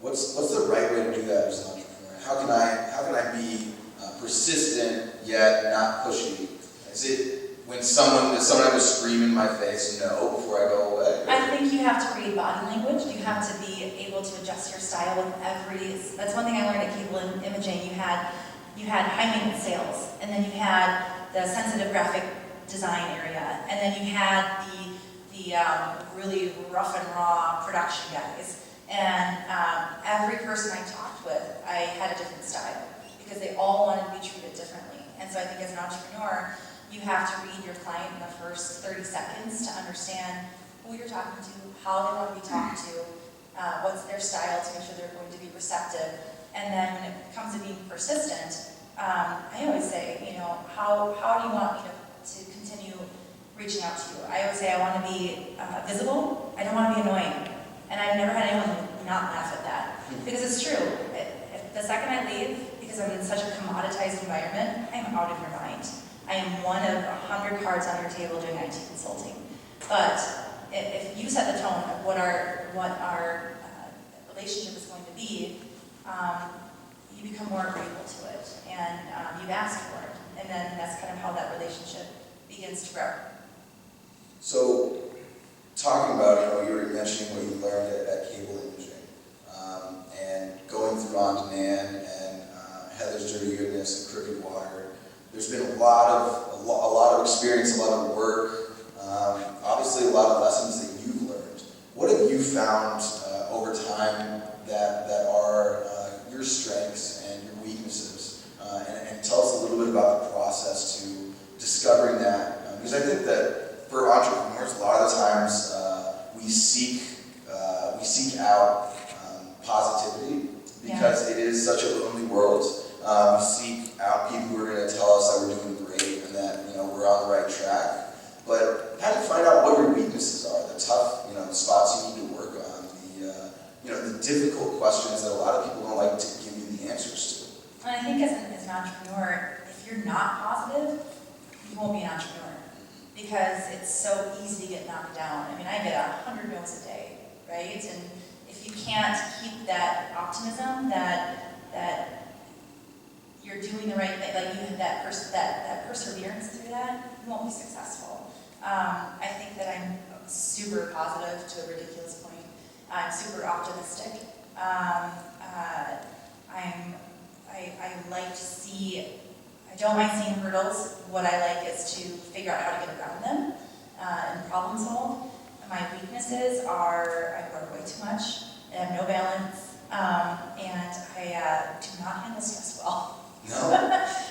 B: What's the right way to do that as an entrepreneur? How can I be persistent yet not pushy? Is it when someone ever scream in my face no before I go away?
C: I think you have to read body language. You have to be able to adjust your style with that's one thing I learned at Cable Imaging. You had high maintenance sales, and then you had the sensitive graphic design area, and then you had the really rough and raw production guys. And every person I talked with, I had a different style, because they all wanted to be treated differently. And so I think as an entrepreneur, you have to read your client in the first 30 seconds to understand who you're talking to, how they want to be talked to, what's their style to make sure they're going to be receptive. And then when it comes to being persistent, I always say, how do you want me to continue reaching out to you? I always say I want to be visible. I don't want to be annoying. And I've never had anyone not laugh at that. Because it's true. The second I leave, because I'm in such a commoditized environment, I'm out of your mind. I am one of 100 cards on your table doing IT consulting. But if you set the tone of what our relationship is going to be, you become more agreeable to it, and you ask for it, and then that's kind of how that relationship begins to grow.
B: So, talking about, you were mentioning what you learned at Cable Imaging, and going through On Demand and Heather's Dirty Goodness and Crooked Water. There's been a lot of experience, a lot of work, obviously a lot of lessons that you've learned. What have you found over time that are your strengths and your weaknesses? And tell us a little bit about the process to discovering that. Because I think that for entrepreneurs, a lot of the times we seek out positivity because it is such a lonely world. We seek out people who are going to tell us that we're doing great and that we're on the right track. But how do you find out what your weaknesses are, the tough spots you need to work on, the difficult questions that a lot of people don't like to give you the answers to?
C: And I think as an entrepreneur, if you're not positive, you won't be an entrepreneur. Because it's so easy to get knocked down. I mean, I get 100 no's a day, right? And if you can't keep that optimism, that you're doing the right thing, like you have that perseverance through that, you won't be successful. I think that I'm super positive to a ridiculous point. I'm super optimistic. I like to see. I don't mind seeing hurdles. What I like is to figure out how to get around them and problem solve. My weaknesses are I work way too much, I have no balance, and I do not handle stress well.
B: No?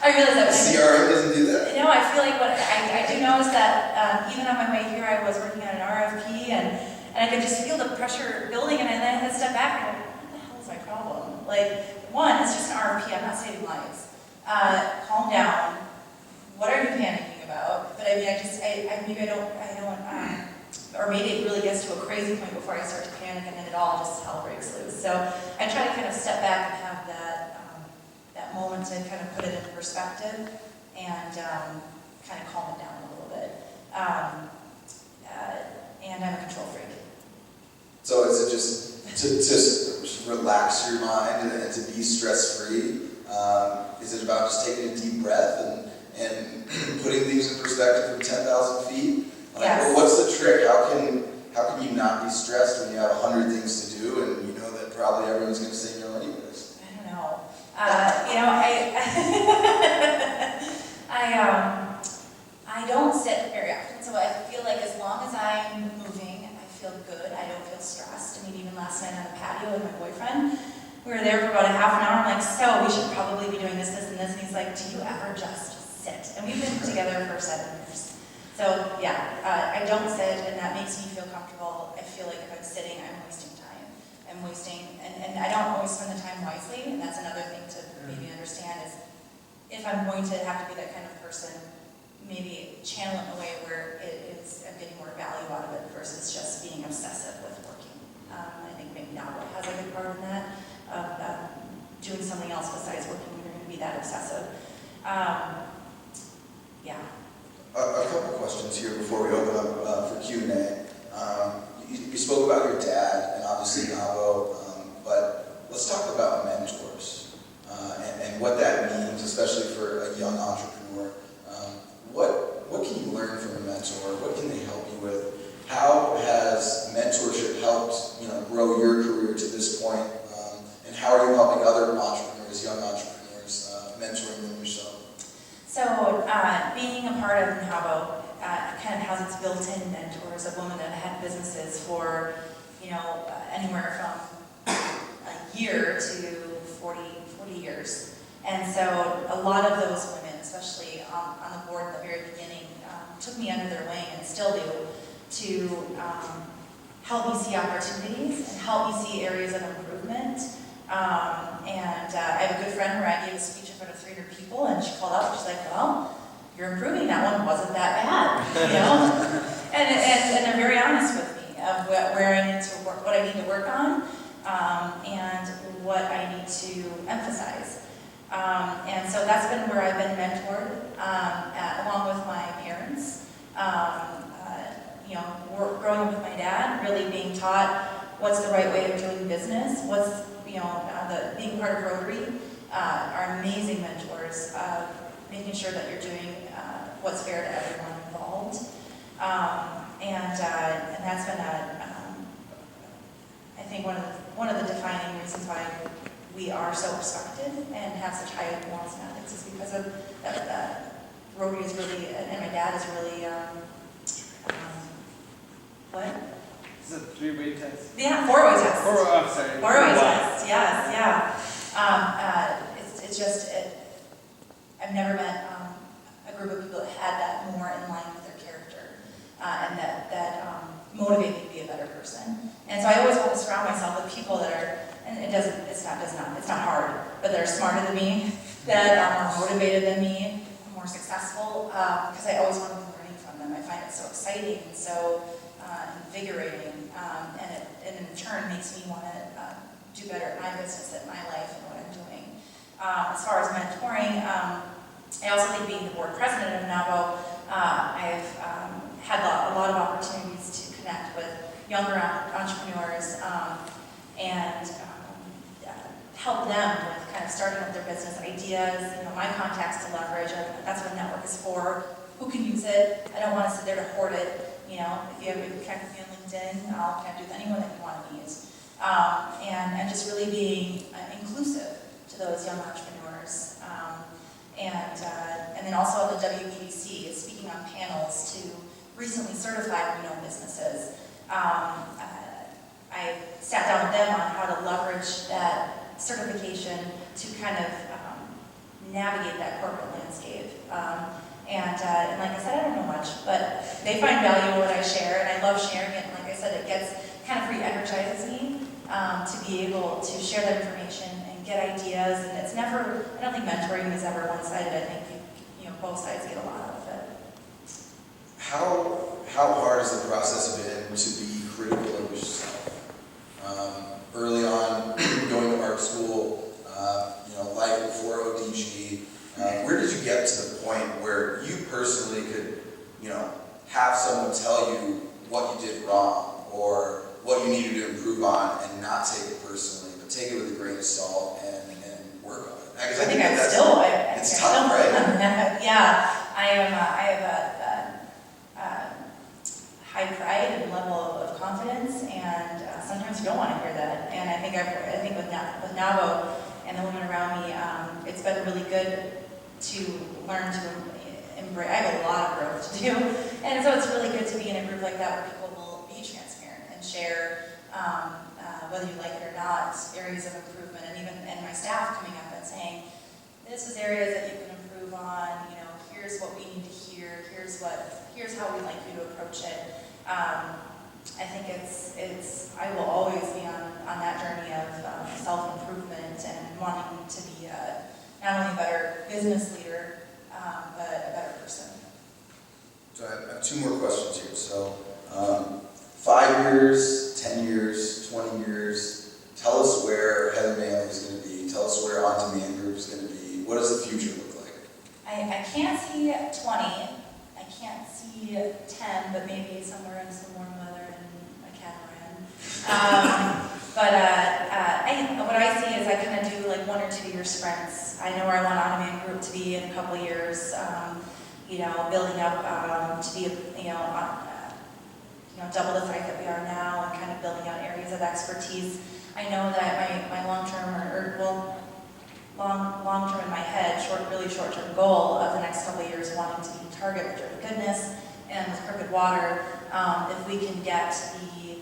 C: I realize that.
B: CRM doesn't do that?
C: No, I feel like I do notice that even on my way here, I was working on an RFP, and I could just feel the pressure building, and then I had to step back and go, what the hell is my problem? Like, one, it's just an RFP, I'm not saving lives. Calm down. What are you panicking about? But I mean, maybe I don't, or maybe it really gets to a crazy point before I start to panic, and then it all just hell breaks loose. So I try to kind of step back and have that moment to kind of put it into perspective and kind of calm it down a little bit. And I'm a control freak.
B: So is it just to relax your mind and to be stress-free? Is it about just taking a deep breath and putting things in perspective from 10,000 feet?
C: Yes.
B: What's the trick? How can you not be stressed when you have 100 things to do and you know that probably everyone's going to say no anyways?
C: I don't know. I don't sit very often, so I feel like as long as I'm moving, I feel good. I don't feel stressed. I mean, even last night on the patio with my boyfriend, we were there for about a half an hour. I'm like, so we should probably be doing this, and this. And he's like, do you ever just sit? And we've been together for 7 years. So yeah, I don't sit, and that makes me feel comfortable. I feel like if I'm sitting, I'm wasting time. I'm wasting, and I don't always spend the time wisely, and that's another thing to maybe understand is if I'm going to have to be that kind of person, maybe channel it in a way where I'm getting more value out of it versus just being obsessive with working. I think maybe Novel has a good part in that, of doing something else besides working when you're going to be that obsessive. Yeah.
B: A couple questions here before we open up for Q&A. You spoke about your dad and obviously Navo, but let's talk about mentors and what that means, especially for a young entrepreneur. What can you learn from a mentor? What can they help you with? How has mentorship helped grow your career to this point? And how are you helping other entrepreneurs, young entrepreneurs, mentoring them yourself?
C: So being a part of Navo kind of has its built-in mentors, a woman that had businesses for anywhere from a year to 40 years. And so a lot of those women, especially on the board at the very beginning, took me under their wing and still do. to help me see opportunities and help me see areas of improvement. I have a good friend where I gave a speech in front of 300 people, and she called up and she's like, well, you're improving, that one wasn't that bad, you know? and they're very honest with me of where I need to work, what I need to work on, and what I need to emphasize. And so that's been where I've been mentored, along with my parents. You know, growing up with my dad, really being taught what's the right way of doing business, what's, you know, being part of Rotary, are amazing mentors, making sure that you're doing what's fair to everyone involved. And that's been I think one of the defining reasons why we are so respected and have such high morals and ethics is because of that. Rotary is really, and my dad is really, what?
D: It's a 3-way test.
C: Yeah, 4-way test.
D: Sorry.
C: 4-way test, yes, yeah. It's just, I've never met a group of people that had that more in line with their character, and that motivate me to be a better person. And so I always want to surround myself with people that are, and it's not hard, but that are smarter than me, that are more motivated than me, more successful, because I always want to be learning from them. I find it so exciting and so invigorating, and in turn makes me want to do better at my business, at my life, and what I'm doing. As far as mentoring, I also think being the board president of NAVO, I've had a lot of opportunities to connect with younger entrepreneurs and help them with kind of starting with their business ideas, you know, my contacts to leverage. That's what a network is for. Who can use it? I don't want to sit there to hoard it. You know, if you connect with me on LinkedIn, I'll connect with anyone that you want to meet. And just really being inclusive to those young entrepreneurs. And then also at the WPDC, speaking on panels to recently certified businesses. I sat down with them on how to leverage that certification to kind of navigate that corporate landscape. And like I said, I don't know much, but they find value in what I share, and I love sharing it. And like I said, it gets kind of re-energizes me to be able to share that information and get ideas. And it's never, I don't think mentoring is ever one-sided. I think both sides get a lot out of it.
B: How hard has the process been to be critical of yourself? Early on, going to art school, life before ODG, where did you get to the point where you personally could, have someone tell you what you did wrong or what you needed to improve on and not take it personally, but take it with a grain of salt and work on it?
C: I think it's tough,
B: right?
C: Yeah, I have a high pride and level of confidence, and sometimes you don't want to hear that. And I think with NAVO and the women around me, it's been really good to learn to embrace. I have a lot of growth to do, and so it's really good to be in a group like that where people will be transparent and share, whether you like it or not, areas of improvement, and my staff coming up and saying, this is areas that you can improve on, here's what we need to hear, here's how we'd like you to approach it. I think I will always be on that journey of self-improvement and wanting to be not only a better business leader, but a better person.
B: So I have 2 more questions here. So 5 years, 10 years, 20 years, tell us where Heather Manley is going to be. Tell us where On Demand Group is going to be. What does the future look like?
C: I can't see 20. I can't see 10, but maybe somewhere in some warm weather in a catamaran. What I see is I kind of do like 1 or 2 year sprints. I know where I want On Demand Group to be in a couple of years. Building up to be double the size that we are now, and kind of building out areas of expertise. I know that my long-term long-term in my head, really short-term goal of the next couple of years wanting to be Target with Dirty Goodness and with Crooked Water, if we can get the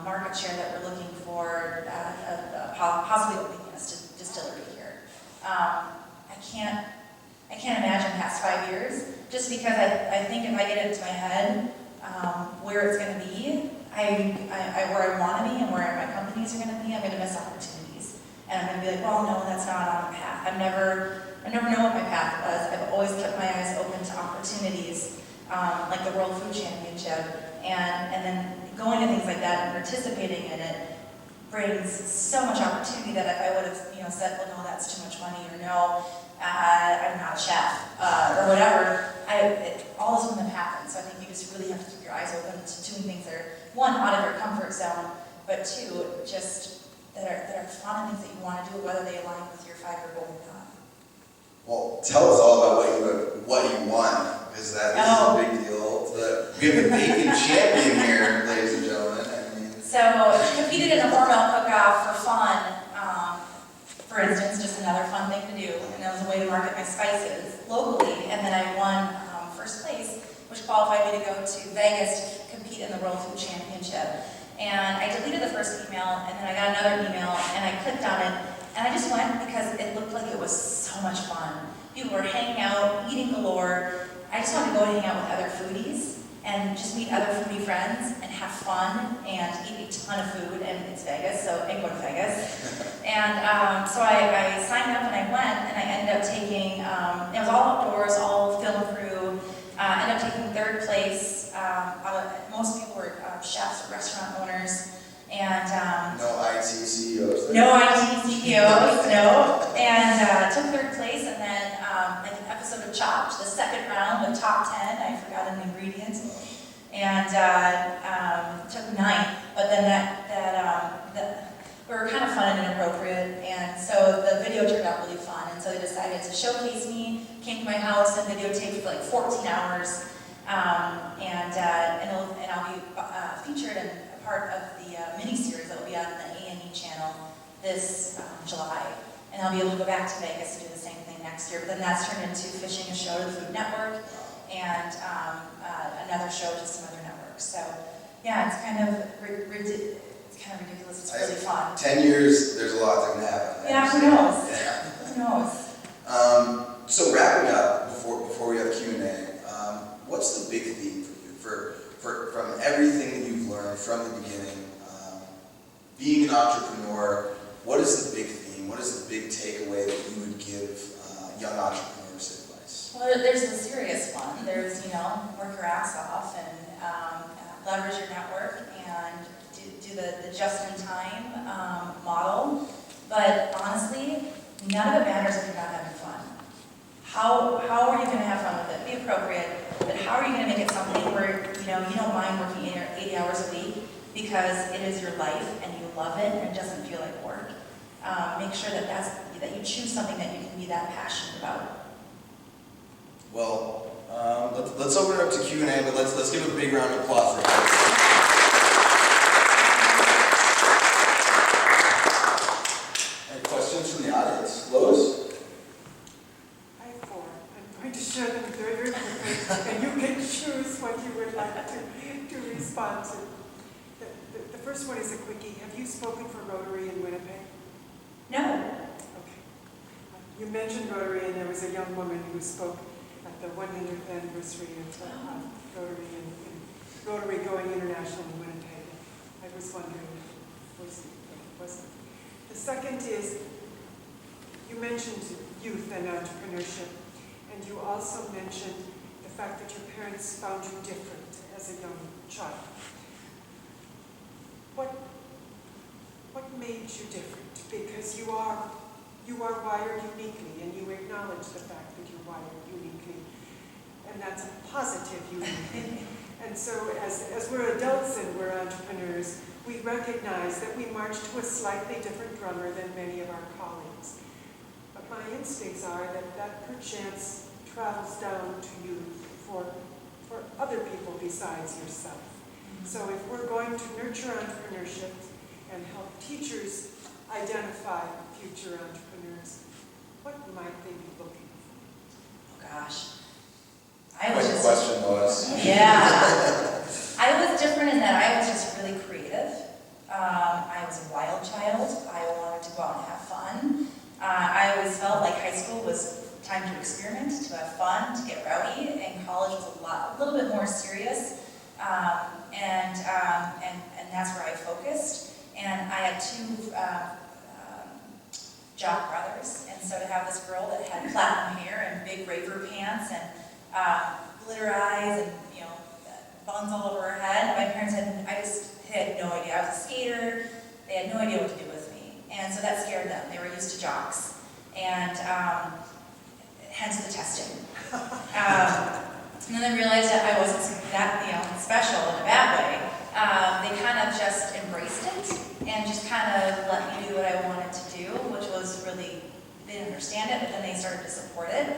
C: market share that we're looking for, possibly opening a distillery here. I can't imagine past 5 years, just because I think if I get it into my head, where it's going to be, where I want to be and where my companies are going to be, I'm going to miss opportunities. And I'm going to be like, well, no, that's not on the path. I never know what my path was. I've always kept my eyes open to opportunities, like the World Food Championship, and then going to things like that and participating in it brings so much opportunity that if I would have, said, well, no, that's too much money, or no, I'm not a chef, or whatever, all this wouldn't have happened. So I think you just really have to keep your eyes open to doing things that are, one, out of your comfort zone, but two, just that are fun and things that you want to do, whether they align with your 5-year goal or not.
B: Well, tell us all about what you won, because that is a big deal. We have the bacon champion here, ladies and gentlemen.
C: So competed in a Hormel cook-off for fun, for instance, just another fun thing to do, and that was a way to market my spices locally. And then I won first place, which qualified me to go to Vegas to compete in the World Food Championship. And I deleted the first email, and then I got another email, and I clicked on it, and I just went because it looked like it was so much fun. People were hanging out, eating galore. I just wanted to go hang out with other foodies and just meet other foodie friends and have fun and eat a ton of food, and it's Vegas, so I go to Vegas. And so I signed up and I went, and I ended up taking, it was all outdoors, all film crew, ended up taking 3rd place. Most people were chefs or restaurant owners, and
B: no IT CEOs there.
C: No IT CEOs, no. And took 3rd place, and then like an episode of Chopped, the 2nd round, the top 10, I forgot an ingredient, and took 9th. But then we were kind of fun and inappropriate, and so the video turned out really fun, and so they decided to showcase me, came to my house and videotaped for like 14 hours, and I'll be featured in a part of the mini-series that will be on the A&E channel this July, and I'll be able to go back to Vegas and do the same thing next year, but then that's turned into fishing a show to the Food Network, and another show to some other networks, so yeah, it's kind of ridiculous. It's really fun.
B: 10 years, there's a lot that can happen.
C: Yeah, who knows?
B: Yeah.
C: Who knows?
B: So wrapping up before we have Q&A, what's the big theme for you from everything that you've learned from the beginning? Being an entrepreneur, what is the big theme? What is the big takeaway that you would give young entrepreneurs advice?
C: Well, there's the serious one. There's, work your ass off and leverage your network and do the just-in-time model. But honestly, none of it matters if you're not having fun. How are you going to have fun with it? Be appropriate, but how are you going to make it something where you don't mind working 80 hours a week because it is your life and you love it and it doesn't feel like work. Make sure that you choose something that you can be that passionate about.
B: Well, let's open it up to Q&A, but let's give a big round of applause for it. Any questions from the audience? Lois?
E: I have 4. I'm going to share them very quickly, and you can choose what you would like to respond to. The first one is a quickie. Have you spoken for Rotary in Winnipeg?
C: No.
E: Okay. You mentioned Rotary, and there was a young woman who spoke at the 100th anniversary of Rotary going international in Winnipeg. I was wondering, was it? The second is, you mentioned youth and entrepreneurship, and you also mentioned the fact that your parents found you different as a young child. What made you different? Because you are wired uniquely, and you acknowledge the fact that you're wired uniquely, and that's a positive uniquely. And so as we're adults and we're entrepreneurs, we recognize that we march to a slightly different drummer than many of our colleagues. But my instincts are that perchance travels down to you for other people besides yourself. So if we're going to nurture entrepreneurship and help teachers identify future entrepreneurs, what might they be looking for?
C: Oh gosh.
B: Good question, Lois.
C: Yeah. I was different in that I was just really creative. I was a wild child. I wanted to go out and have fun. I always felt like high school was time to experiment, to have fun, to get rowdy, and college was a little bit more serious. And that's where I focused. And I had two jock brothers, and so to have this girl that had platinum hair and big raver pants and glitter eyes and buns all over her head, my parents had no idea. I was a skater. They had no idea what to do with me, and so that scared them. They were used to jocks, and hence the testing. And then they realized that I wasn't that special in a bad way. They kind of just embraced it and just kind of let me do what I wanted to do, which was really, they didn't understand it, but then they started to support it.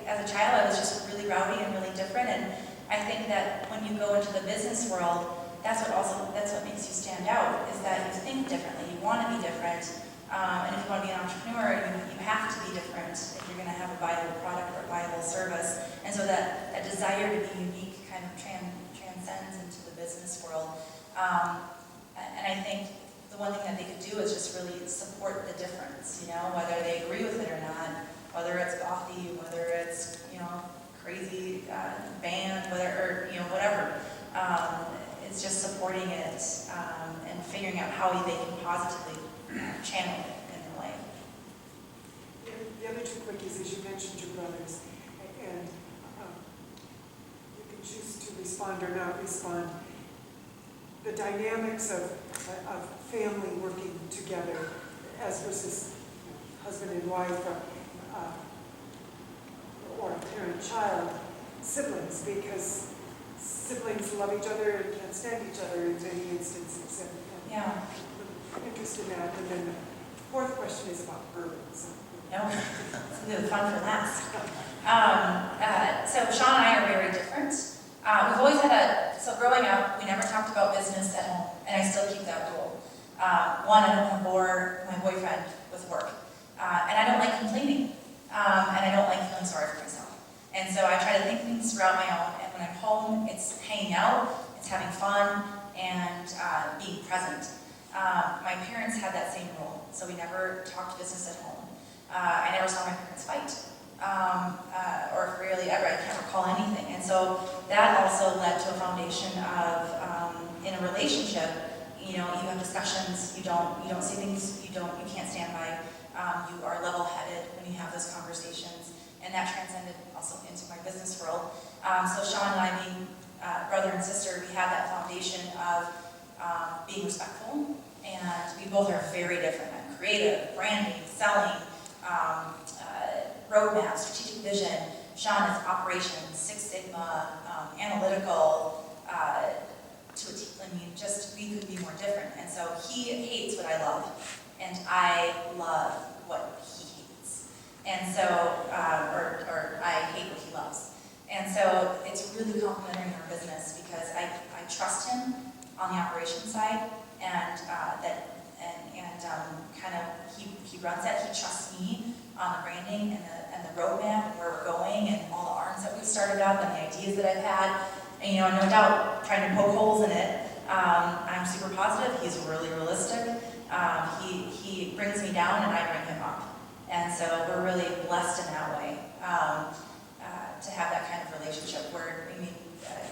C: As a child, I was just really rowdy and really different, and I think that when you go into the business world, that's what makes you stand out, is that you think differently, you want to be different, and if you want to be an entrepreneur, you have to be different if you're going to have a viable product or a viable service, and so that desire to be unique kind of transcends into the business world. And I think the one thing that they could do is just really support the difference, whether they agree with it or not, whether it's gothy, whether it's, crazy band, whatever. It's just supporting it and figuring out how they can positively channel it in their life.
E: The other two quickies is you mentioned your brothers, and you can choose to respond or not respond. The dynamics of family working together as versus husband and wife or parent-child, siblings, because siblings love each other and can't stand each other in many instances.
C: Yeah.
E: I'm interested in that. And then the fourth question is about bourbon.
C: No, it's going to be fun for last. So Sean and I are very different. We've always had so growing up, we never talked about business at home, and I still keep that rule. One, I don't want to bore my boyfriend with work. And I don't like complaining. And I don't like feeling sorry for myself. And so I try to think things throughout my own. And when I'm home, it's hanging out, it's having fun, and being present. My parents had that same rule, so we never talked business at home. I never saw my parents fight, or rarely ever. I can't recall anything. And so that also led to a foundation of, in a relationship, you have discussions, you don't say things you can't stand by. You are level-headed when you have those conversations, and that transcended also into my business world. So Sean and I, being brother and sister, we have that foundation of being respectful, and we both are very different. I'm creative, branding, selling, roadmap, strategic vision. Sean is operations, Six Sigma, analytical, to a T. I mean, just we could be more different. And so he hates what I love, and I love what he hates. And so, or I hate what he loves. And so it's really complementary in our business because I trust him on the operations side, and kind of he runs that. He trusts me on the branding and the roadmap and where we're going and all the arms that we've started up and the ideas that I've had. And no doubt trying to poke holes in it. I'm super positive. He's really realistic. He brings me down and I bring him up. And so we're really blessed in that way to have that kind of relationship where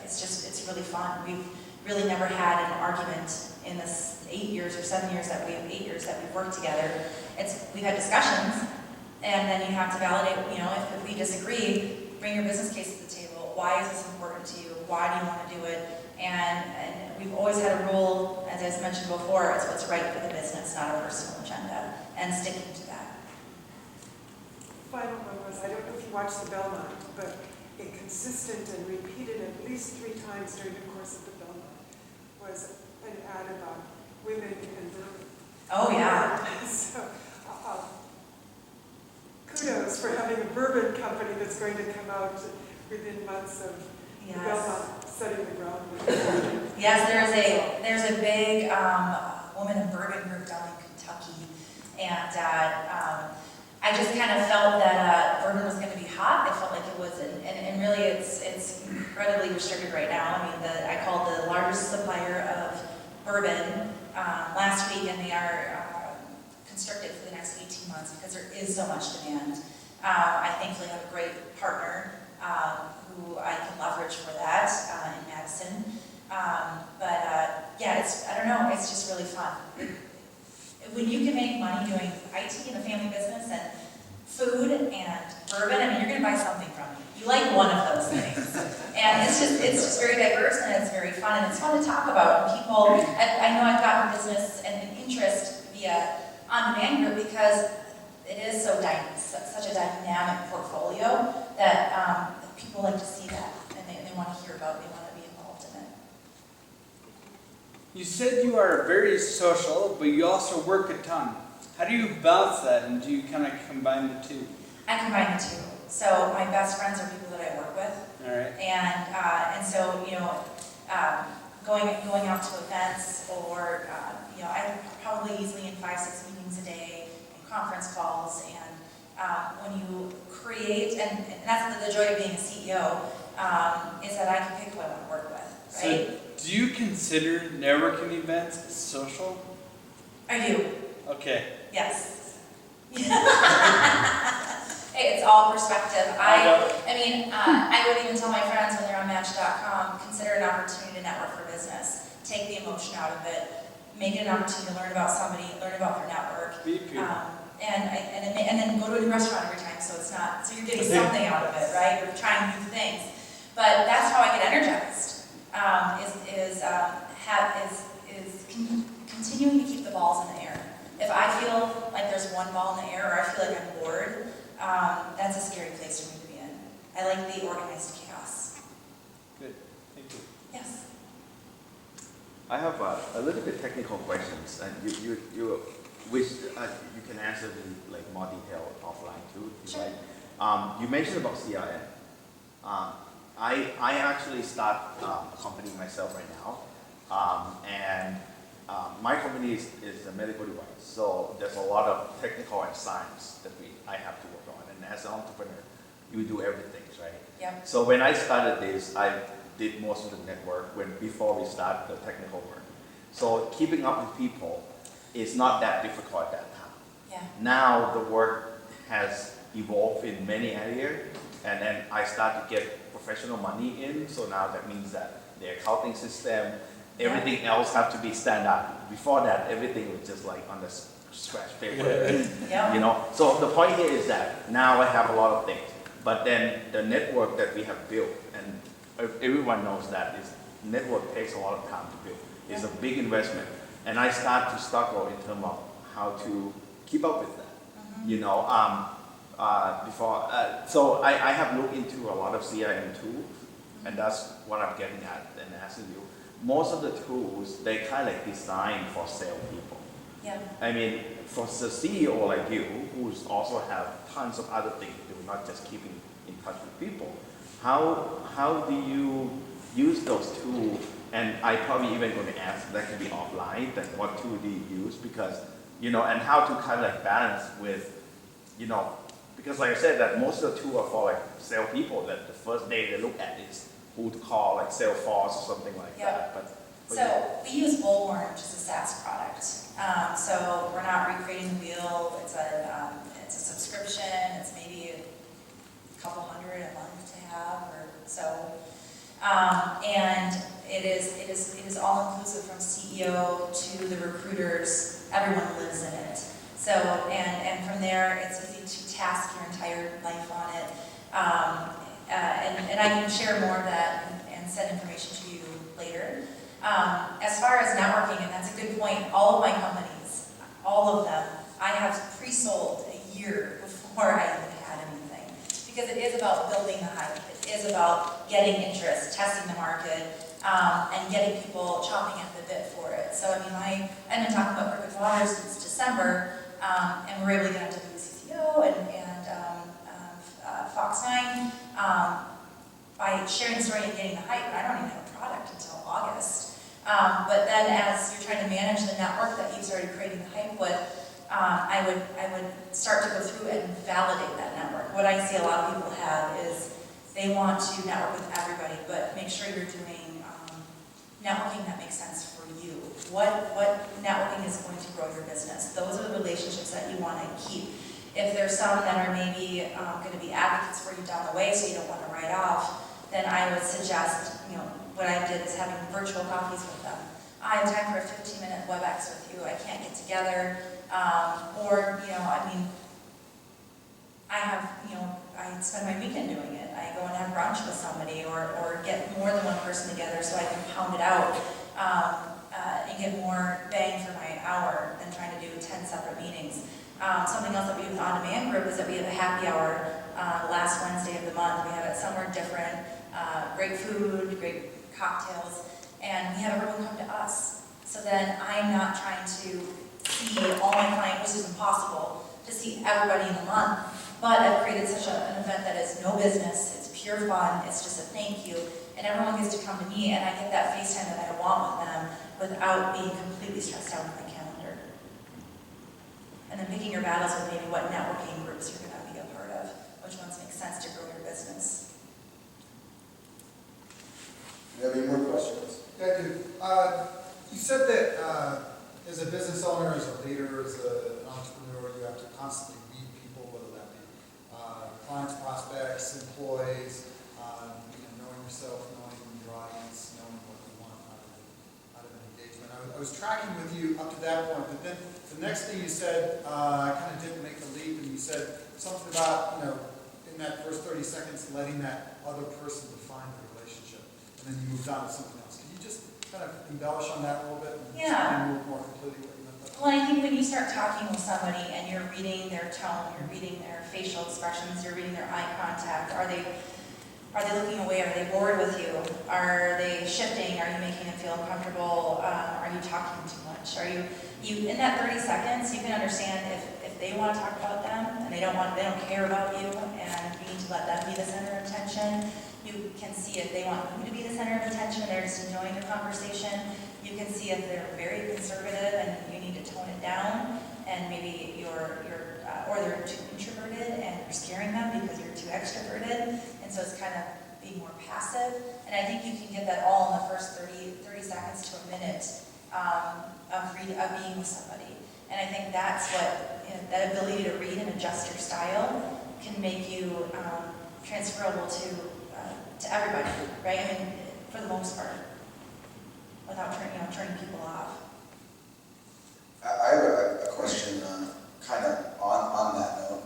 C: it's really fun. We've really never had an argument in this 8 years or 7 years that we've worked together. We've had discussions, and then you have to validate, if we disagree, bring your business case to the table. Why is this important to you? Why do you want to do it? And we've always had a rule, as I mentioned before, it's what's right for the business, not a personal agenda, and sticking to that.
E: Final one was, I don't know if you watched the Belmont, but a consistent and repeated at least 3 times during the course of the Belmont was an ad about women and bourbon.
C: Oh, yeah.
E: So, kudos for having a bourbon company that's going to come out within months of the Belmont setting the groundwork.
C: Yes, there's a big woman in bourbon group down in Kentucky, and I just kind of felt that bourbon was going to be hot. I felt like it was, and really it's incredibly restricted right now. I mean, I called the largest supplier of bourbon last week, and they are constricted for the next 18 months because there is so much demand. I thankfully have a great partner who I can leverage for that in Madison. Yeah, I don't know, it's just really fun. When you can make money doing IT and a family business and food and bourbon, I mean, you're going to buy something from me. You like one of those things. And it's just very diverse and it's very fun and it's fun to talk about. And people, I know I've gotten business and an interest via on-demand group because it is such a dynamic portfolio that people like to see that and they want to hear about it, they want to be involved in it.
D: You said you are very social, but you also work a ton. How do you balance that, and do you kind of combine the two?
C: I combine the two. So my best friends are people that I work with.
D: All right.
C: And so, going out to events or, I'm probably easily in 5-6 meetings a day and conference calls. And when you create, and that's the joy of being a CEO, is that I can pick who I want to work with, right?
D: So do you consider networking events as social?
C: I do,
D: Okay.
C: yes. Hey, it's all perspective. I would even tell my friends when they're on Match.com, consider it an opportunity to network for business. Take the emotion out of it. Make it an opportunity to learn about somebody, learn about their network.
D: Be peer.
C: And then go to a new restaurant every time, so you're getting something out of it, right? You're trying new things. But that's how I get energized. Continuing to keep the balls in the air. If I feel like there's one ball in the air, or I feel like I'm bored, that's a scary place for me to be in. I like the organized chaos.
D: Good. Thank you.
C: Yes.
F: I have a little bit technical questions, and you wish you can answer in like more detail offline too, if you
C: Sure.
F: like. You mentioned about CRM. I actually start a company myself right now, and my company is a medical device, so there's a lot of technical and science that I have to work on. And as an entrepreneur, you do everything, right?
C: Yep.
F: So when I started this, I did most of the network before we start the technical work. So keeping up with people is not that difficult at that time.
C: Yeah.
F: Now the work has evolved in many areas, and then I start to get professional money in. So now that means that the accounting system, everything else have to be standard. Before that, everything was just like on the scratch paper.
C: Yep.
F: So the point here is that now I have a lot of things, but then the network that we have built, and everyone knows that network takes a lot of time to build. It's a big investment, and I start to struggle in terms of how to keep up with that. So I have looked into a lot of CRM tools, and that's what I'm getting at and asking you. Most of the tools, they kind of like designed for salespeople.
C: Yeah.
F: I mean, for the CEO like you, who also have tons of other things to do, not just keeping in touch with people, how do you use those tools? And I probably even going to ask, that can be offline, that what tool do you use? Because, and how to kind of like balance with, because like I said, that most of the tools are for like salespeople, that the first day they look at is who to call, like Salesforce or something like that. But
C: So we use Bullhorn, which is a SaaS product. So we're not recreating the wheel. It's a subscription. It's maybe a couple hundred a month to have, or so. And it is all inclusive from CEO to the recruiters. Everyone lives in it. So and from there, it's easy to task your entire life on it. And I can share more of that and send information to you later. As far as networking, and that's a good point, all of my companies, all of them, I have pre-sold a year before I even had anything. Because it is about building the hype. It is about getting interest, testing the market, and getting people chomping at the bit for it. So I mean, I've been talking about Crooked Waters since December, and we're able to get onto WCCO and Fox 9 by sharing the story and getting the hype. But I don't even have a product until August. But then as you're trying to manage the network that you've started creating the hype with, I would start to go through and validate that network. What I see a lot of people have is they want to network with everybody, but make sure you're doing networking that makes sense for you. What networking is going to grow your business? Those are the relationships that you want to keep. If there's some that are maybe going to be advocates for you down the way, so you don't want to write off, then I would suggest, what I did is having virtual coffees with them. I have time for a 15-minute WebEx with you. I can't get together. I spend my weekend doing it. I go and have brunch with somebody or get more than one person together so I can pound it out and get more bang for my hour than trying to do 10 separate meetings. Something else that we do with On Demand Group is that we have a happy hour last Wednesday of the month. We have it somewhere different, great food, great cocktails, and we have everyone come to us. So then I'm not trying to see all my clients, which is impossible, to see everybody in a month, but I've created such an event that is no business, it's pure fun, it's just a thank you, and everyone gets to come to me, and I get that FaceTime that I want with them without being completely stressed out with my calendar. And then picking your battles with maybe what networking groups you're going to be a part of, which ones make sense to grow your business.
B: Do you have any more questions?
G: Yeah, I do. You said that as a business owner, as a leader, as an entrepreneur, you have to constantly meet people, whether that be clients, prospects, employees, knowing yourself, knowing your audience, knowing what you want out of an engagement. I was tracking with you up to that point, but then the next thing you said, I kind of didn't make the leap, and you said something about, in that first 30 seconds, letting that other person define the relationship, and then you moved on to something else. Can you just kind of embellish on that a little bit and explain more completely what you meant by that?
C: Well, I think when you start talking with somebody and you're reading their tone, you're reading their facial expressions, you're reading their eye contact, are they looking away? Are they bored with you? Are they shifting? Are you making them feel uncomfortable? Are you talking too much? Are you in that 30 seconds, you can understand if they want to talk about them and they don't care about you, and you need to let them be the center of attention. You can see if they want you to be the center of attention and they're just enjoying the conversation. You can see if they're very conservative and you need to tone it down, and maybe or they're too introverted and you're scaring them because you're too extroverted, and so it's kind of being more passive. And I think you can get that all in the first 30 seconds to a minute of being with somebody. And I think that's what, that ability to read and adjust your style can make you transferable to everybody, right? I mean, for the most part, without turning people off.
B: I have a question kind of on that note,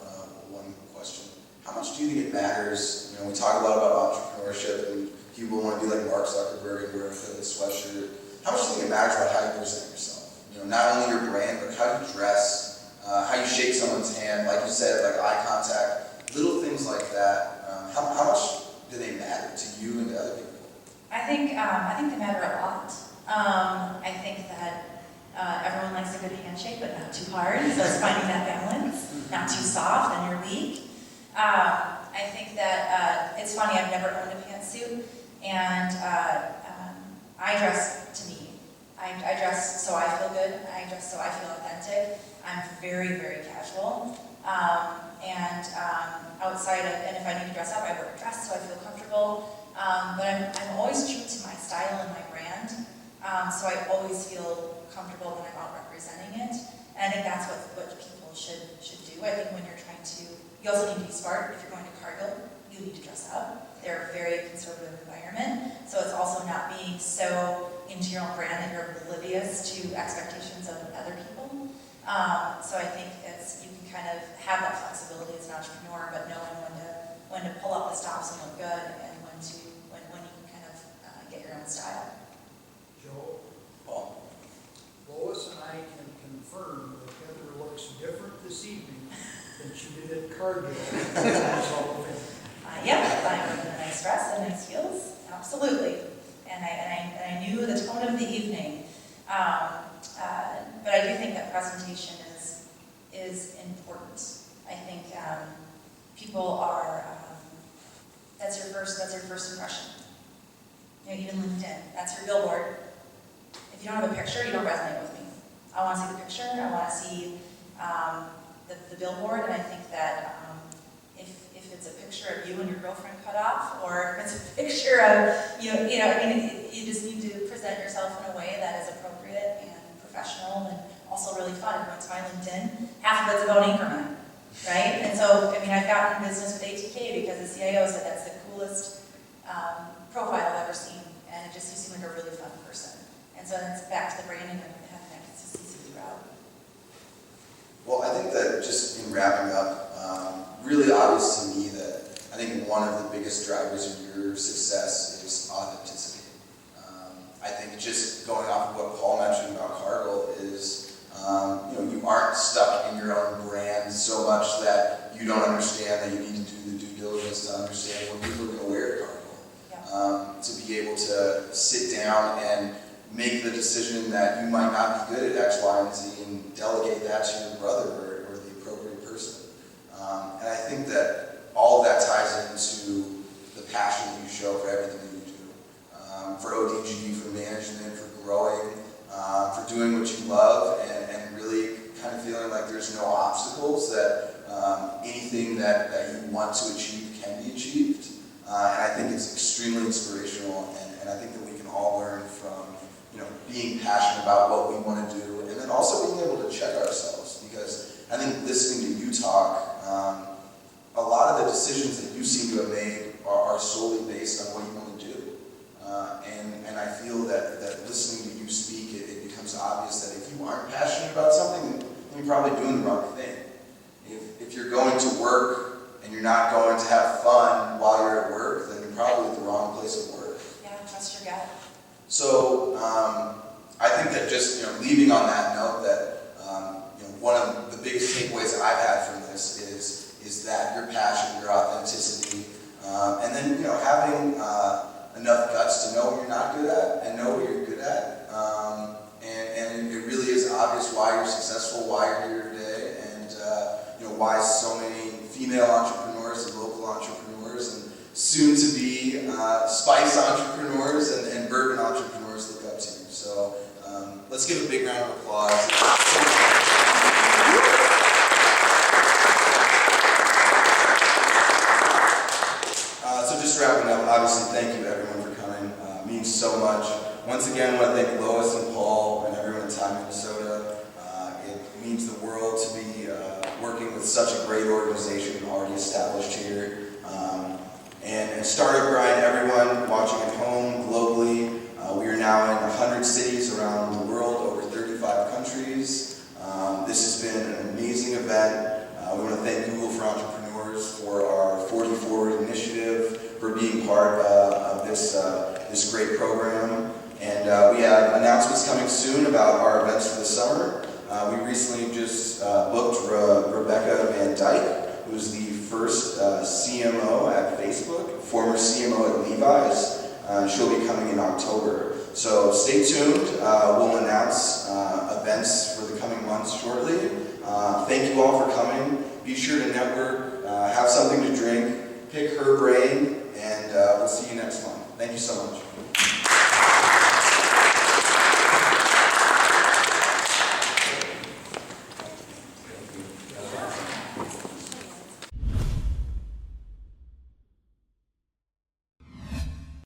B: one question. How much do you think it matters? We talk a lot about entrepreneurship and people want to be like Mark Zuckerberg and wear a fitted sweatshirt. How much do you think it matters about how you present yourself? Not only your brand, but how you dress, how you shake someone's hand, like you said, like eye contact, little things like that. How much do they matter to you and to other people?
C: I think they matter a lot. I think that everyone likes a good handshake, but not too hard. So it's finding that balance, not too soft and you're weak. I think that it's funny. I've never owned a pantsuit, and I dress to me. I dress so I feel good. I dress so I feel authentic. I'm very, very casual. Outside of, and if I need to dress up, I wear a dress so I feel comfortable. But I'm always true to my style and my brand. So I always feel comfortable when I'm out representing it. And I think that's what people should do. I think when you're trying to, you also need to be smart. If you're going to Cargill, you need to dress up. They're a very conservative environment. So it's also not being so into your own brand that you're oblivious to expectations of other people. So I think you can kind of have that flexibility as an entrepreneur, but knowing when to pull up the stops and look good, and when you can kind of get your own style.
H: Joel,
B: Paul?
H: Lois and I can confirm that Heather looks different this evening than she did at Cargill.
C: Yep, I'm in a nice dress and nice heels, absolutely. And I knew the tone of the evening. But I do think that presentation is important. I think people are, that's your first impression. Even LinkedIn, that's your billboard. If you don't have a picture, you don't resonate with me. I want to see the picture, I want to see the billboard, and I think that if it's a picture of you and your girlfriend cut off, or if it's a picture of, you just need to present yourself in a way that is appropriate and professional and also really fun. Everyone's my LinkedIn, half of it's about Anchorman. right? And so, I mean, I've gotten business with ATK because the CIO said that's the coolest profile I've ever seen, and it just you seem like a really fun person. And so then it's back to the branding and having that consistency throughout.
B: Well, I think that just in wrapping up, really obvious to me that I think one of the biggest drivers of your success is authenticity. I think just going off of what Paul mentioned about Cargill is, you aren't stuck in your own brand so much that you don't understand that you need to do the due diligence to understand what people are going to wear at Cargill.
C: Yeah.
B: To be able to sit down and make the decision that you might not be good at X, Y, and Z and delegate that to your brother or the appropriate person. And I think that all of that ties into the passion that you show for everything that you do. For ODG, for management, for growing, for doing what you love, and really kind of feeling like there's no obstacles, that anything that you want to achieve can be achieved. And I think it's extremely inspirational, and I think that we can all learn from being passionate about what we want to do, and then also being able to check ourselves, because I think listening to you talk, a lot of the decisions that you seem to have made are solely based on what you want to do. And I feel that listening to you speak, it becomes obvious that if you aren't passionate about something, then you're probably doing the wrong thing. If you're going to work and you're not going to have fun while you're at work, then you're probably at the wrong place at work.
C: Yeah, trust your gut.
B: So I think that just leaving on that note, that one of the biggest takeaways that I've had from this is that your passion, your authenticity, and then having enough guts to know what you're not good at and know what you're good at, and it really is obvious why you're successful, why you're here today, and why so many female entrepreneurs and local entrepreneurs and soon to be spice entrepreneurs and bourbon entrepreneurs look up to you. So let's give a big round of applause. So just wrapping up, obviously thank you everyone for coming. Means so much. Once again, I want to thank Lois and Paul and everyone at Time, Minnesota. It means the world to be working with such a great organization already established here. And Startup Grind, everyone watching at home, globally. We are now in 100 cities around the world, over 35 countries. This has been an amazing event. We want to thank Google for Entrepreneurs for our 40 Forward initiative, for being part of this great program. And we have announcements coming soon about our events for the summer. We recently just booked Rebecca Van Dyke, who's the first CMO at Facebook, former CMO at Levi's. She'll be coming in October. So stay tuned. We'll announce events for the coming months shortly. Thank you all for coming. Be sure to network, have something to drink, pick her brain, and we'll see you next month. Thank you so much.